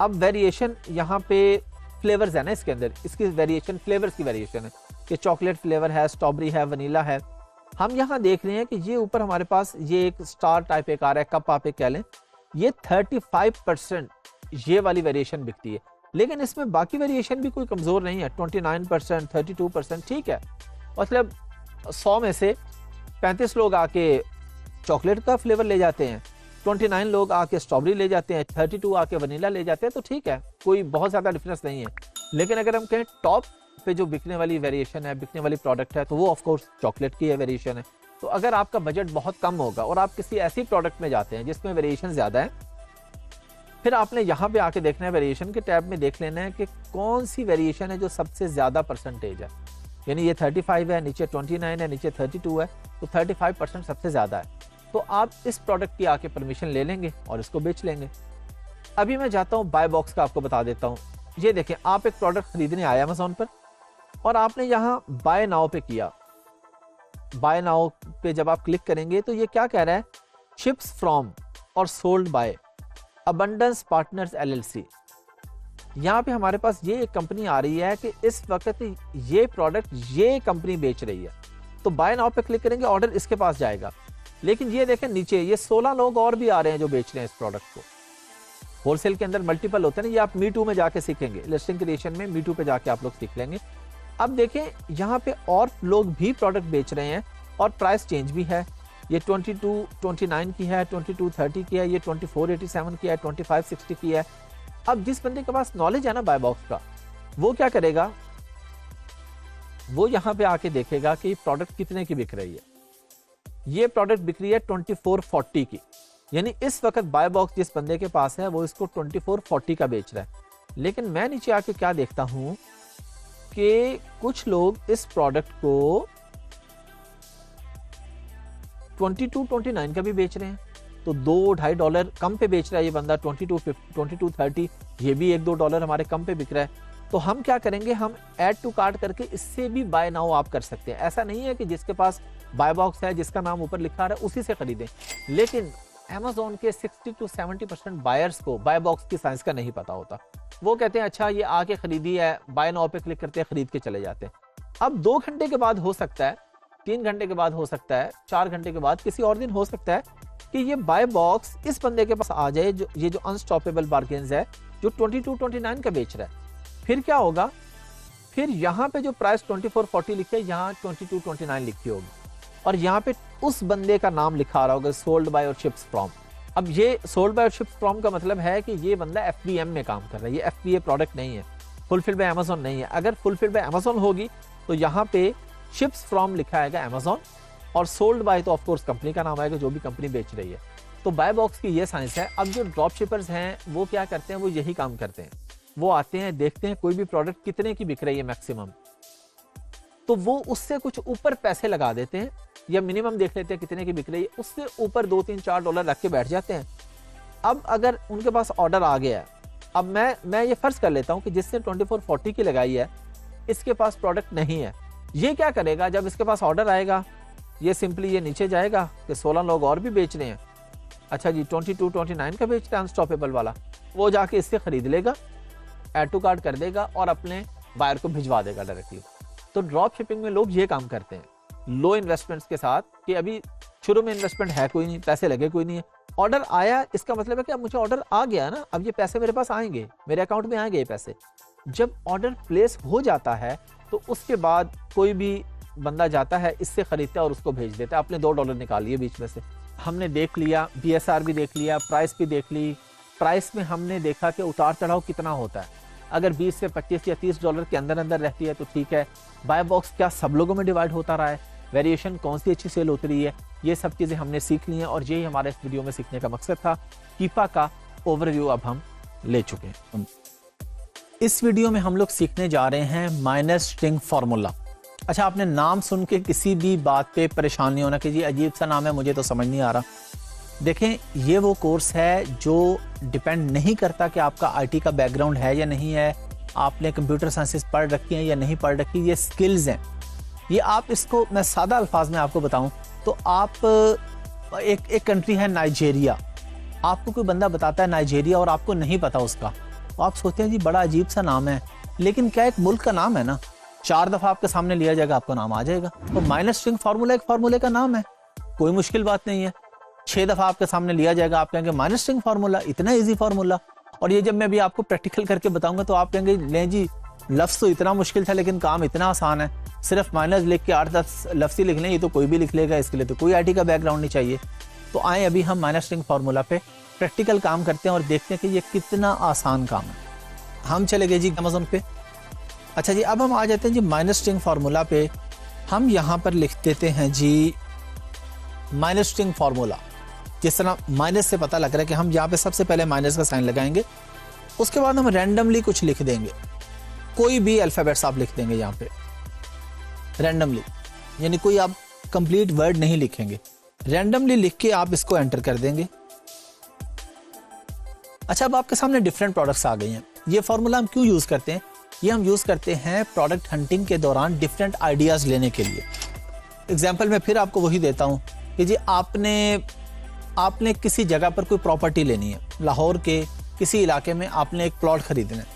अब वेरिएशन यहाँ पे फ्लेवर्स है ना, इसके अंदर इसकी वेरिएशन फ्लेवर्स की वेरिएशन है कि चॉकलेट फ्लेवर है, स्ट्रॉबेरी है, वनीला है। हम यहाँ देख रहे हैं कि ये ऊपर हमारे पास ये एक स्टार टाइप एक आ रहा है, कप आप एक कह लें, ये 35% ये वाली वेरिएशन बिकती है, लेकिन इसमें बाकी वेरिएशन भी कोई कमजोर नहीं है। 29%, 32%, ठीक है। मतलब 100 में से 35 लोग आके चॉकलेट का फ्लेवर ले जाते हैं, 29 लोग आके स्ट्रॉबेरी ले जाते हैं, 32 आके वनीला ले जाते हैं, तो ठीक है, कोई बहुत ज्यादा डिफरेंस नहीं है। लेकिन अगर हम कहें टॉप पे जो बिकने वाली वेरिएशन है, बिकने वाली प्रोडक्ट है, तो वो ऑफ कोर्स चॉकलेट की है वेरिएशन है। तो अगर आपका बजट बहुत कम होगा और आप किसी ऐसी प्रोडक्ट में जाते हैं जिसमें वेरिएशन ज्यादा है, फिर आपने यहाँ पे आके देखना है, वेरिएशन के टैब में देख लेना है कि कौन सी वेरिएशन है जो सबसे ज्यादा परसेंटेज है। यानी ये 35 है, नीचे 29 है, नीचे 32 है, तो 35% सबसे ज्यादा है। तो आप इस प्रोडक्ट की आके परमिशन ले लेंगे और इसको बेच लेंगे। अभी मैं जाता हूँ बाय बॉक्स का, आपको बता देता हूँ। ये देखें, आप एक प्रोडक्ट खरीदने आए अमेज़न पर और आपने यहाँ बाय नाउ पे किया। बाय नाउ पे जब आप क्लिक करेंगे तो ये क्या कह रहा है, शिप्स फ्रॉम और sold by abundance partners LLC। यहाँ पे हमारे पास ये एक कंपनी आ रही है कि इस वक्त ये प्रोडक्ट ये कंपनी बेच रही है। तो बाय नाउ पे क्लिक करेंगे, ऑर्डर इसके पास जाएगा। लेकिन ये देखें नीचे ये 16 लोग और भी आ रहे हैं जो बेच रहे हैं इस प्रोडक्ट को। होलसेल के अंदर मल्टीपल होते हैं ना, ये आप मी2 में जाके सीखेंगे, लिस्टिंग क्रिएशन में मी2 पे जाके आप लोग सीख लेंगे। अब देखें यहाँ पे और लोग भी प्रोडक्ट बेच रहे हैं और प्राइस चेंज भी है। ये 2229 की है, 2230 की है, ये 2487 की है, 2560 की है। अब जिस बंदे के पास नॉलेज है ना बाय बॉक्स का, वो क्या करेगा, वो यहाँ पे आके देखेगा कि प्रोडक्ट कितने की बिक रही है। ये प्रोडक्ट बिक रही है 2440 की, यानी इस वक्त बाय बॉक्स जिस बंदे के पास है वो इसको 2440 का बेच रहा है। लेकिन मैं नीचे आके क्या देखता हूं कि कुछ लोग इस प्रोडक्ट को 2229 का भी बेच रहे हैं, तो $2-2.5 कम पे बेच रहा है ये बंदा। 2230 ये भी $1-2 हमारे कम पे बिक रहा है। तो हम क्या करेंगे, हम ऐड टू कार्ट करके इससे भी बाय नाउ आप कर सकते हैं। ऐसा नहीं है कि जिसके पास बाय बॉक्स है, जिसका नाम ऊपर लिखा रहा है, उसी से खरीदें। लेकिन Amazon के 60 to 70% बायर्स को बाय बॉक्स की साइंस का नहीं पता होता। वो कहते हैं अच्छा ये आके खरीदी है, बाय नाउ पे क्लिक करते हैं, खरीद के चले जाते हैं। अब 2 घंटे के बाद हो सकता है, 3 घंटे के बाद हो सकता है, 4 घंटे के बाद, किसी और दिन हो सकता है कि ये बाय बॉक्स इस बंदे के पास आ जाए, जो ये जो अनस्टॉपेबल बार्गेन्स है, जो 2229 का बेच रहा है। फिर क्या होगा, फिर यहाँ पे जो प्राइस 2440 लिखी है, यहाँ 2229 लिखी होगी और यहाँ पे उस बंदे का नाम लिखा आ रहा होगा, सोल्ड बाय और शिप्स फ्रॉम। अब ये सोल्ड बाय और शिप्स फ्रॉम का मतलब है कि ये बंदा FBM में काम कर रहा है, ये FBA प्रोडक्ट नहीं है, फुलफिल बाय अमेज़न नहीं है। अगर फुलफिल बाय अमेज़न होगी तो यहाँ पे शिप्स फ्रॉम लिखा आएगा अमेज़न, और सोल्ड बाय तो ऑफ कोर्स कंपनी का नाम आएगा जो भी कंपनी बेच रही है। तो बाय बॉक्स की ये साइंस है। अब जो ड्रॉप शिपर्स हैं वो क्या करते हैं, वो यही काम करते हैं। वो आते हैं, देखते हैं कोई भी प्रोडक्ट कितने की बिक रही है मैक्सिमम, तो वो उससे कुछ ऊपर पैसे लगा देते हैं, या मिनिमम देख लेते हैं कितने की बिक रही है, उससे ऊपर $2-3-4 रख के बैठ जाते हैं। अब अगर उनके पास ऑर्डर आ गया है, अब मैं ये फर्ज कर लेता हूं कि जिसने 2440 की लगाई है इसके पास प्रोडक्ट नहीं है। ये क्या करेगा, जब इसके पास ऑर्डर आएगा, ये सिंपली ये नीचे जाएगा कि 16 लोग और भी बेच रहे हैं, अच्छा जी 2229 का बेच रहा है अनस्टॉपेबल वाला, वो जाके इससे खरीद लेगा, ऐड टू कार्ट कर देगा और अपने बायर को भिजवा देगा डायरेक्टली। तो ड्रॉप शिपिंग में लोग ये काम करते हैं लो इन्वेस्टमेंट्स के साथ, कि अभी शुरू में इन्वेस्टमेंट है कोई नहीं, पैसे लगे कोई नहीं है, ऑर्डर आया, इसका मतलब है कि अब मुझे ऑर्डर आ गया ना, अब ये पैसे मेरे पास आएंगे, मेरे अकाउंट में आएंगे ये पैसे। जब ऑर्डर प्लेस हो जाता है तो उसके बाद कोई भी बंदा जाता है, इससे खरीदता है और उसको भेज देता है। आपने $2 निकाल लिए बीच में से, हमने देख लिया, BSR भी देख लिया, प्राइस भी देख ली। प्राइस में हमने देखा कि उतार चढ़ाव कितना होता है, अगर 20 से 25 या $30 के अंदर अंदर रहती है तो ठीक है। बाय बॉक्स क्या सब लोगों में डिवाइड होता रहा है, वेरिएशन कौन सी अच्छी सेल होती रही है, ये सब चीज़ें हमने सीख ली हैं और यही हमारे इस वीडियो में सीखने का मकसद था। कीपा का ओवरव्यू अब हम ले चुके हैं। इस वीडियो में हम लोग सीखने जा रहे हैं माइनर स्ट्रिंग फार्मूला। अच्छा, आपने नाम सुन के किसी भी बात पे परेशान नहीं होना कि जी अजीब सा नाम है, मुझे तो समझ नहीं आ रहा। देखें, ये वो कोर्स है जो डिपेंड नहीं करता कि आपका IT का बैकग्राउंड है या नहीं है, आपने कंप्यूटर साइंसेस पढ़ रखी हैं या नहीं पढ़ रखी, ये स्किल्स हैं। ये आप इसको, मैं सादा अल्फाज में आपको बताऊं तो आप एक कंट्री है नाइजीरिया, आपको कोई बंदा बताता है नाइजीरिया और आपको नहीं पता उसका, तो आप सोचते हैं जी बड़ा अजीब सा नाम है, लेकिन क्या एक मुल्क का नाम है ना। 4 दफा आपके सामने लिया जाएगा, आपका नाम आ जाएगा। तो माइनस स्ट्रिंग फार्मूला एक फार्मूले का नाम है, कोई मुश्किल बात नहीं है। 6 दफा आपके सामने लिया जाएगा, आप कहेंगे माइनस स्ट्रिंग फार्मूला, इतना इजी फार्मूला। और ये जब मैं भी आपको प्रैक्टिकल करके बताऊंगा तो आप कहेंगे ले जी, लफ्ज तो इतना मुश्किल था लेकिन काम इतना आसान है, सिर्फ माइनस लिख के 8-10 लफ्ज ही लिख लें, ये तो कोई भी लिख लेगा, इसके लिए तो कोई IT का बैकग्राउंड नहीं चाहिए। तो आए अभी हम माइनस स्ट्रिंग फार्मूला पे प्रैक्टिकल काम करते हैं और देखते हैं कि ये कितना आसान काम है। हम चले गए जी अमेज़न पे। अच्छा जी, अब हम आ जाते हैं जी माइनस स्ट्रिंग फार्मूला पे। हम यहाँ पर लिख देते हैं जी माइनस स्ट्रिंग फार्मूला। जिस तरह माइनस से पता लग रहा है कि हम यहाँ पे सबसे पहले माइनस का साइन लगाएंगे, उसके बाद हम रैंडमली कुछ लिख देंगे, कोई भी अल्फाबेट्स आप लिख देंगे यहाँ पे रैंडमली, यानी कोई आप कंप्लीट वर्ड नहीं लिखेंगे, रैंडमली लिख के आप इसको एंटर कर देंगे। अच्छा, अब आपके सामने डिफरेंट प्रोडक्ट्स आ गई हैं। ये फार्मूला हम क्यों यूज करते हैं? ये हम यूज करते हैं प्रोडक्ट हंटिंग के दौरान डिफरेंट आइडियाज लेने के लिए। एग्जाम्पल मैं फिर आपको वही देता हूँ कि जी आपने किसी जगह पर कोई प्रॉपर्टी लेनी है, लाहौर के किसी इलाके में आपने एक प्लॉट खरीदना है,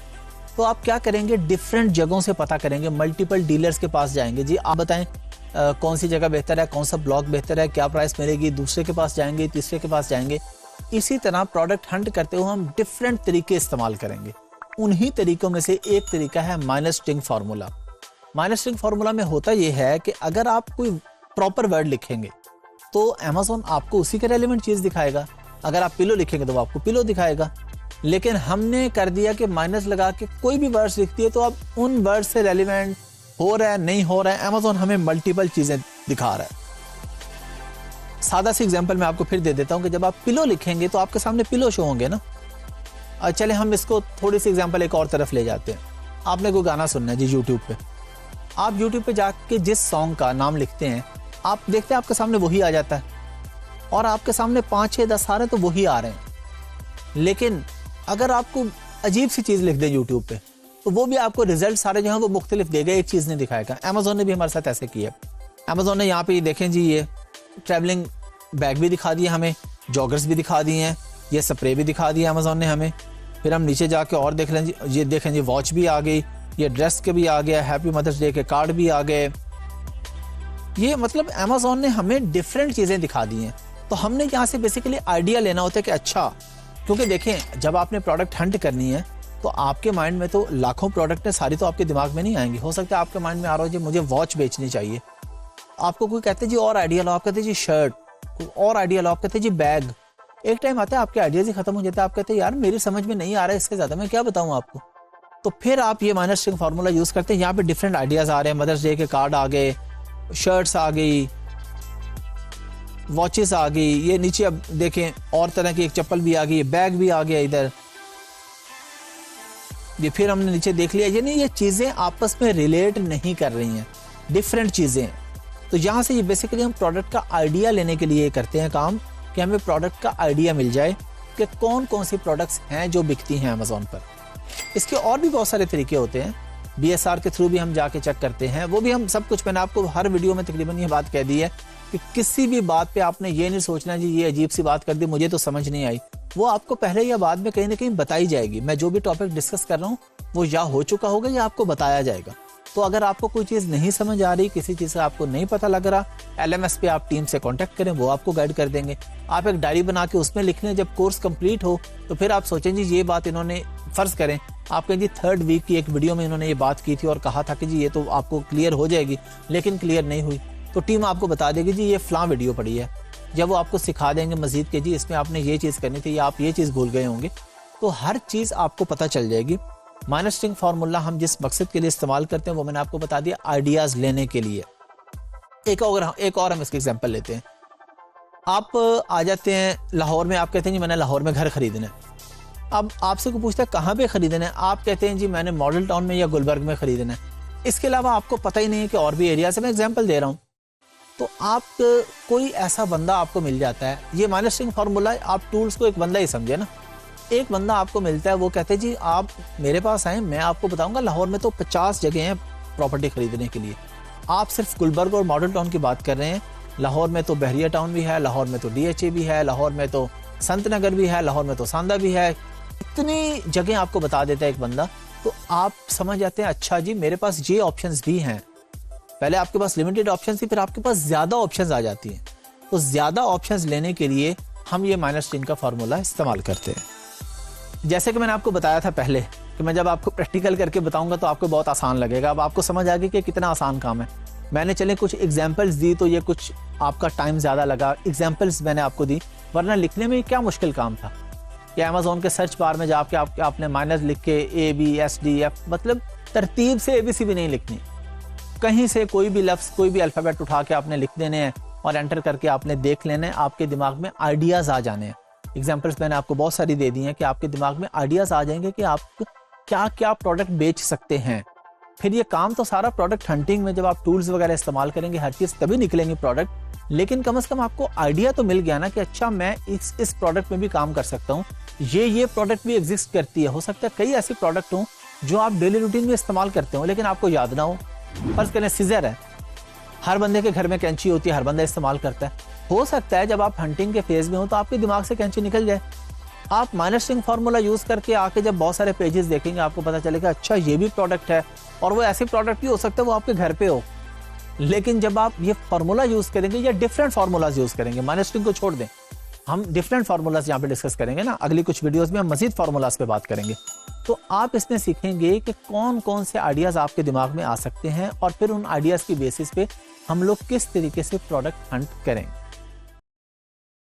तो आप क्या करेंगे, डिफरेंट जगहों से पता करेंगे, मल्टीपल डीलर्स के पास जाएंगे, जी आप बताएं कौन सी जगह बेहतर है, कौन सा ब्लॉक बेहतर है, क्या प्राइस मिलेगी, दूसरे के पास जाएंगे, तीसरे के पास जाएंगे। इसी तरह प्रोडक्ट हंट करते हुए हम डिफरेंट तरीके इस्तेमाल करेंगे। उन्हीं तरीकों में से एक तरीका है minus string formula. Minus string formula में होता यह है कि अगर आप कोई प्रॉपर वर्ड लिखेंगे तो अमेज़न आपको उसी के रेलेवेंट चीज दिखाएगा। अगर आप पिलो लिखेंगे तो वो आपको पिलो दिखाएगा। लेकिन हमने कर दिया कि माइनस लगा के कोई भी वर्ड्स लिखती है तो अब उन वर्ड से रेलेवेंट हो रहा है नहीं हो रहा है, अमेज़न हमें मल्टीपल चीजें दिखा रहा है। सादा सी एग्जांपल मैं आपको फिर दे देता हूं कि जब आप पिलो लिखेंगे तो आपके सामने पिलो शो होंगे ना। चले हम इसको थोड़ी सी एग्जांपल एक और तरफ ले जाते हैं। आपने कोई गाना सुनना है जी यूट्यूब पे, आप यूट्यूब पे जाके जिस सॉन्ग का नाम लिखते हैं आप देखते हैं आपके सामने वही आ जाता है, और आपके सामने 5, 6, 10 आ रहे हैं तो वही आ रहे हैं। लेकिन अगर आपको अजीब सी चीज लिख दे यूट्यूब पे तो वो भी आपको रिजल्ट सारे जो है वो मुख्तलिफ देगा, एक चीज नहीं दिखाएगा। अमेज़न ने भी हमारे साथ ऐसे किया। अमेज़न ने यहाँ पे देखें जी, ये ट्रैवलिंग बैग भी दिखा दिए हमें, जॉगर्स भी दिखा दिए हैं, ये स्प्रे भी दिखा दिया अमेज़न ने हमें। फिर हम नीचे जाके और देख लें जी, ये देखें जी वॉच भी आ गई, ये ड्रेस के भी आ गया, हैप्पी मदर्स डे के कार्ड भी आ गए। ये मतलब अमेज़न ने हमें डिफरेंट चीजें दिखा दी हैं। तो हमने यहाँ से बेसिकली आइडिया लेना होता है कि अच्छा, क्योंकि देखें जब आपने प्रोडक्ट हंट करनी है तो आपके माइंड में तो लाखों प्रोडक्ट है, सारी तो आपके दिमाग में नहीं आएंगी। हो सकता है आपके माइंड में आ रहा हो जी मुझे वॉच बेचनी चाहिए, आपको कोई कहते जी और आइडिया लो, आप कहते जी शर्ट, और आइडिया लो, आप कहते जी बैग। एक टाइम आता है आपके आइडियाज ही खत्म हो जाते हैं, आप कहते हैं यार मेरी समझ में नहीं आ रहा है, इससे ज्यादा मैं क्या बताऊं आपको। तो फिर आप ये माइनस स्ट्रिंग फार्मूला यूज करते हैं। यहाँ पे डिफरेंट आइडियाज आ रहे हैं, मदर्स डे के कार्ड आ गए, शर्ट्स आ गई, वॉचेस आ गई, ये नीचे अब देखें और तरह की एक चप्पल भी आ गई, बैग भी आ गया इधर, ये फिर हमने नीचे देख लिया। यानी ये चीजें आपस में रिलेट नहीं कर रही हैं, डिफरेंट चीजें। तो यहाँ से ये बेसिकली हम प्रोडक्ट का आइडिया लेने के लिए करते हैं काम, कि हमें प्रोडक्ट का आइडिया मिल जाए कि कौन कौन सी प्रोडक्ट्स हैं जो बिकती हैं अमेज़न पर। इसके और भी बहुत सारे तरीके होते हैं, BSR के थ्रू भी हम जाके चेक करते हैं, वो भी हम सब कुछ, मैंने आपको हर वीडियो में तकरीबन ये बात कह दी है कि किसी भी बात पे आपने ये नहीं सोचना जी ये अजीब सी बात कर दी, मुझे तो समझ नहीं आई। वो आपको पहले या बाद में कहीं ना कहीं बताई जाएगी। मैं जो भी टॉपिक डिस्कस कर रहा हूँ वो या हो चुका होगा या आपको बताया जाएगा। तो अगर आपको कोई चीज़ नहीं समझ आ रही, किसी चीज़ का आपको नहीं पता लग रहा, LMS पे आप टीम से कांटेक्ट करें, वो आपको गाइड कर देंगे। आप एक डायरी बना के उसमें लिख लें, जब कोर्स कंप्लीट हो तो फिर आप सोचें जी ये बात इन्होंने, फर्ज करें आप कहें जी 3rd वीक की एक वीडियो में इन्होंने ये बात की थी और कहा था कि जी ये तो आपको क्लियर हो जाएगी, लेकिन क्लियर नहीं हुई, तो टीम आपको बता देगी जी ये फलां वीडियो पड़ी है। जब वो आपको सिखा देंगे मजीद के जी इसमें आपने ये चीज़ करनी थी या आप ये चीज़ भूल गए होंगे, तो हर चीज़ आपको पता चल जाएगी। माइनस स्ट्रिंग फार्मूला हम जिस मकसद के लिए इस्तेमाल करते हैं वो मैंने आपको बता दिया, आइडियाज लेने के लिए। एक और हम इसकी एग्जांपल लेते हैं। आप आ जाते हैं लाहौर में, आप कहते हैं जी मैंने लाहौर में घर खरीदना है। अब आपसे को पूछता है कहाँ पे खरीदना है, आप कहते हैं जी मैंने मॉडल टाउन में या गुलबर्ग में खरीदना है। इसके अलावा आपको पता ही नहीं है कि और भी एरिया से, मैं एग्जाम्पल दे रहा हूँ। तो आप कोई ऐसा बंदा आपको मिल जाता है, ये माइनस स्ट्रिंग फार्मूला, आप टूल्स को एक बंदा ही समझे ना। एक बंदा आपको मिलता है, वो कहते हैं जी आप मेरे पास आए, मैं आपको बताऊंगा लाहौर में तो 50 जगह हैं प्रॉपर्टी खरीदने के लिए। आप सिर्फ गुलबर्ग और मॉडल टाउन की बात कर रहे हैं, लाहौर में तो बहरिया टाउन भी है, लाहौर में तो DHA भी है, लाहौर में तो संत नगर भी है, लाहौर में तो सांदा भी है, इतनी जगह आपको बता देता है एक बंदा। तो आप समझ जाते हैं अच्छा जी मेरे पास ये ऑप्शंस भी हैं। पहले आपके पास लिमिटेड ऑप्शन थी, फिर आपके पास ज्यादा ऑप्शंस आ जाती हैं। तो ज्यादा ऑप्शंस लेने के लिए हम ये माइनस चिन्ह का फॉर्मूला इस्तेमाल करते हैं। जैसे कि मैंने आपको बताया था पहले कि मैं जब आपको प्रैक्टिकल करके बताऊंगा तो आपको बहुत आसान लगेगा। अब आपको समझ आ गई कि कितना आसान काम है। मैंने चले कुछ एग्जाम्पल्स दी तो ये कुछ आपका टाइम ज़्यादा लगा, एग्जाम्पल्स मैंने आपको दी, वरना लिखने में क्या मुश्किल काम था कि अमेज़ोन के सर्च बार में जाके आपने माइनस लिख के ABSDF, मतलब तरतीब से ABC भी नहीं लिखनी, कहीं से कोई भी लफ्ज़ कोई भी अल्फ़ाबेट उठा के आपने लिख देने हैं और एंटर करके आपने देख लेने हैं। आपके दिमाग में आइडियाज़ आ जाने हैं। एग्जाम्पल्स मैंने आपको बहुत सारी दे दी हैं कि आपके दिमाग में आइडियाज़ आ जाएंगे कि आप क्या क्या प्रोडक्ट बेच सकते हैं। फिर ये काम तो सारा प्रोडक्ट हंटिंग में जब आप टूल्स वगैरह इस्तेमाल करेंगे हर चीज़ तभी निकलेंगे प्रोडक्ट। लेकिन कम से कम आपको आइडिया तो मिल गया ना कि अच्छा मैं इस प्रोडक्ट में भी काम कर सकता हूँ, ये प्रोडक्ट भी एग्जिस्ट करती है। हो सकता है कई ऐसे प्रोडक्ट हों जो आप डेली रूटीन में इस्तेमाल करते हो लेकिन आपको याद ना हो। फर्ज करें सीजर है, हर बंदे के घर में कैंची होती है, हर बंदा इस्तेमाल करता है। हो सकता है जब आप हंटिंग के फेज में हो तो आपके दिमाग से कैंची निकल जाए। आप माइनस चिन्ह फार्मूला यूज करके आके जब बहुत सारे पेजेस देखेंगे आपको पता चलेगा अच्छा ये भी प्रोडक्ट है, और वो ऐसे प्रोडक्ट भी हो सकता है वो आपके घर पे हो। लेकिन जब आप ये फार्मूला यूज करेंगे या डिफरेंट फार्मूलाज यूज करेंगे, माइनस चिन्ह को छोड़ दें, हम डिफरेंट फार्मूलाज यहाँ पे डिस्कस करेंगे ना, अगली कुछ वीडियोस में हम मजीद फार्मूलाज पे बात करेंगे। तो आप इसमें सीखेंगे कि कौन कौन से आइडियाज आपके दिमाग में आ सकते हैं और फिर उन आइडियाज की बेसिस पे हम लोग किस तरीके से प्रोडक्ट हंट करेंगे।